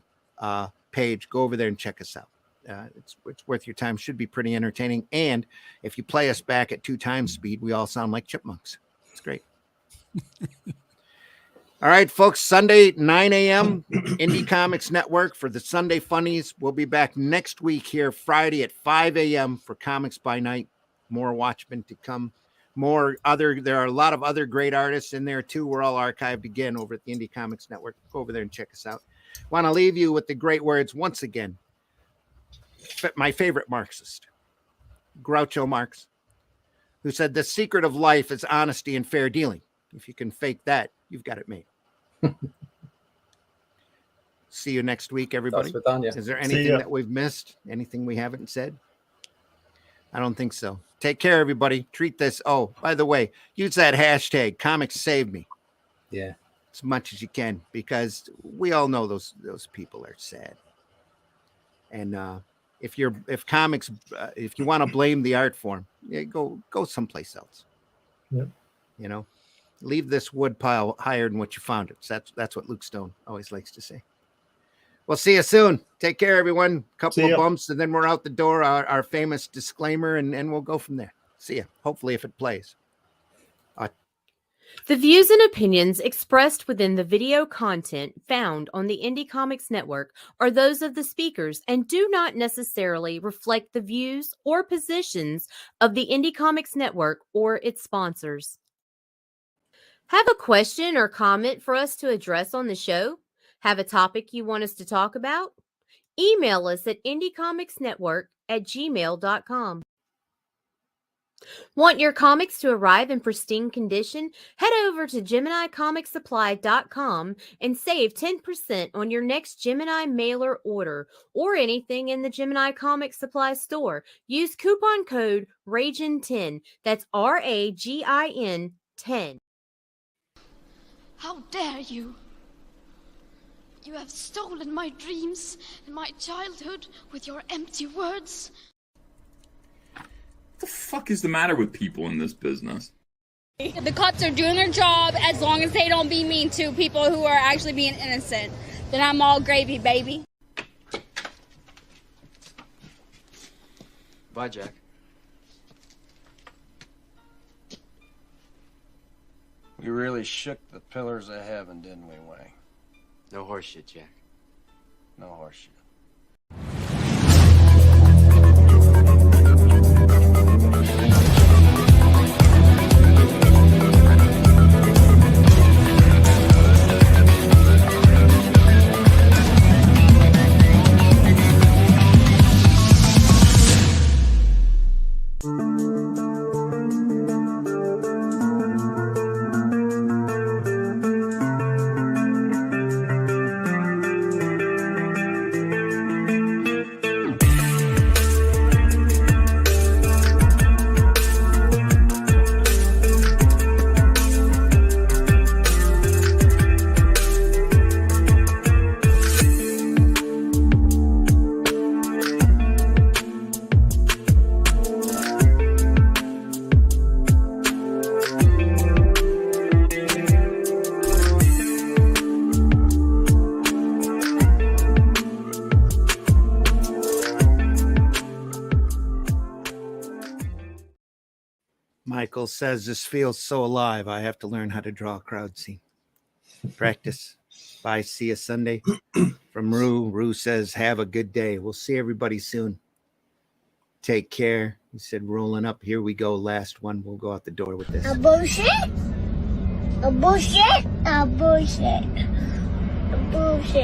page. Go over there and check us out. It's worth your time. Should be pretty entertaining. And if you play us back at 2 times speed, we all sound like chipmunks. It's great. All right, folks, Sunday, 9 a.m., Indie Comics Network for the Sunday Funnies. We'll be back next week here, Friday at 5 a.m. for Comics by Night. More Watchmen to come. There are a lot of other great artists in there, too. We're all archived again over at the Indie Comics Network. Go over there and check us out. Want to leave you with the great words once again. My favorite Marxist, Groucho Marx, who said, "The secret of life is honesty and fair dealing. If you can fake that, you've got it made." See you next week, everybody. Is there anything that we've missed? Anything we haven't said? I don't think so. Take care, everybody. Treat this. Oh, by the way, use that hashtag Comics Save Me. Yeah. As much as you can, because we all know those people are sad. And if you want to blame the art form, go someplace else. Yep. leave this wood pile higher than what you found it. So that's what Luke Stone always likes to say. We'll see you soon. Take care, everyone. Couple of bumps, and then we're out the door. Our famous disclaimer, and we'll go from there. See ya. Hopefully, if it plays. The views and opinions expressed within the video content found on the Indie Comics Network are those of the speakers and do not necessarily reflect the views or positions of the Indie Comics Network or its sponsors. Have a question or comment for us to address on the show? Have a topic you want us to talk about? Email us at indiecomicsnetwork@gmail.com. Want your comics to arrive in pristine condition? Head over to GeminiComicSupply.com and save 10% on your next Gemini mailer order or anything in the Gemini Comic Supply store. Use coupon code RAGIN10. That's RAGIN 10. How dare you? You have stolen my dreams and my childhood with your empty words. What the fuck is the matter with people in this business? The cops are doing their job as long as they don't be mean to people who are actually being innocent. Then I'm all gravy, baby. Bye, Jack. We really shook the pillars of heaven, didn't we, Wayne? No horseshit, Jack. No horseshit. Michael says this feels so alive. I have to learn how to draw a crowd scene. Practice. Bye. See you Sunday. From Rue. Rue says, have a good day. We'll see everybody soon. Take care. He said, rolling up. Here we go. Last one. We'll go out the door with this. A bullshit. A bullshit. A bullshit. A bullshit.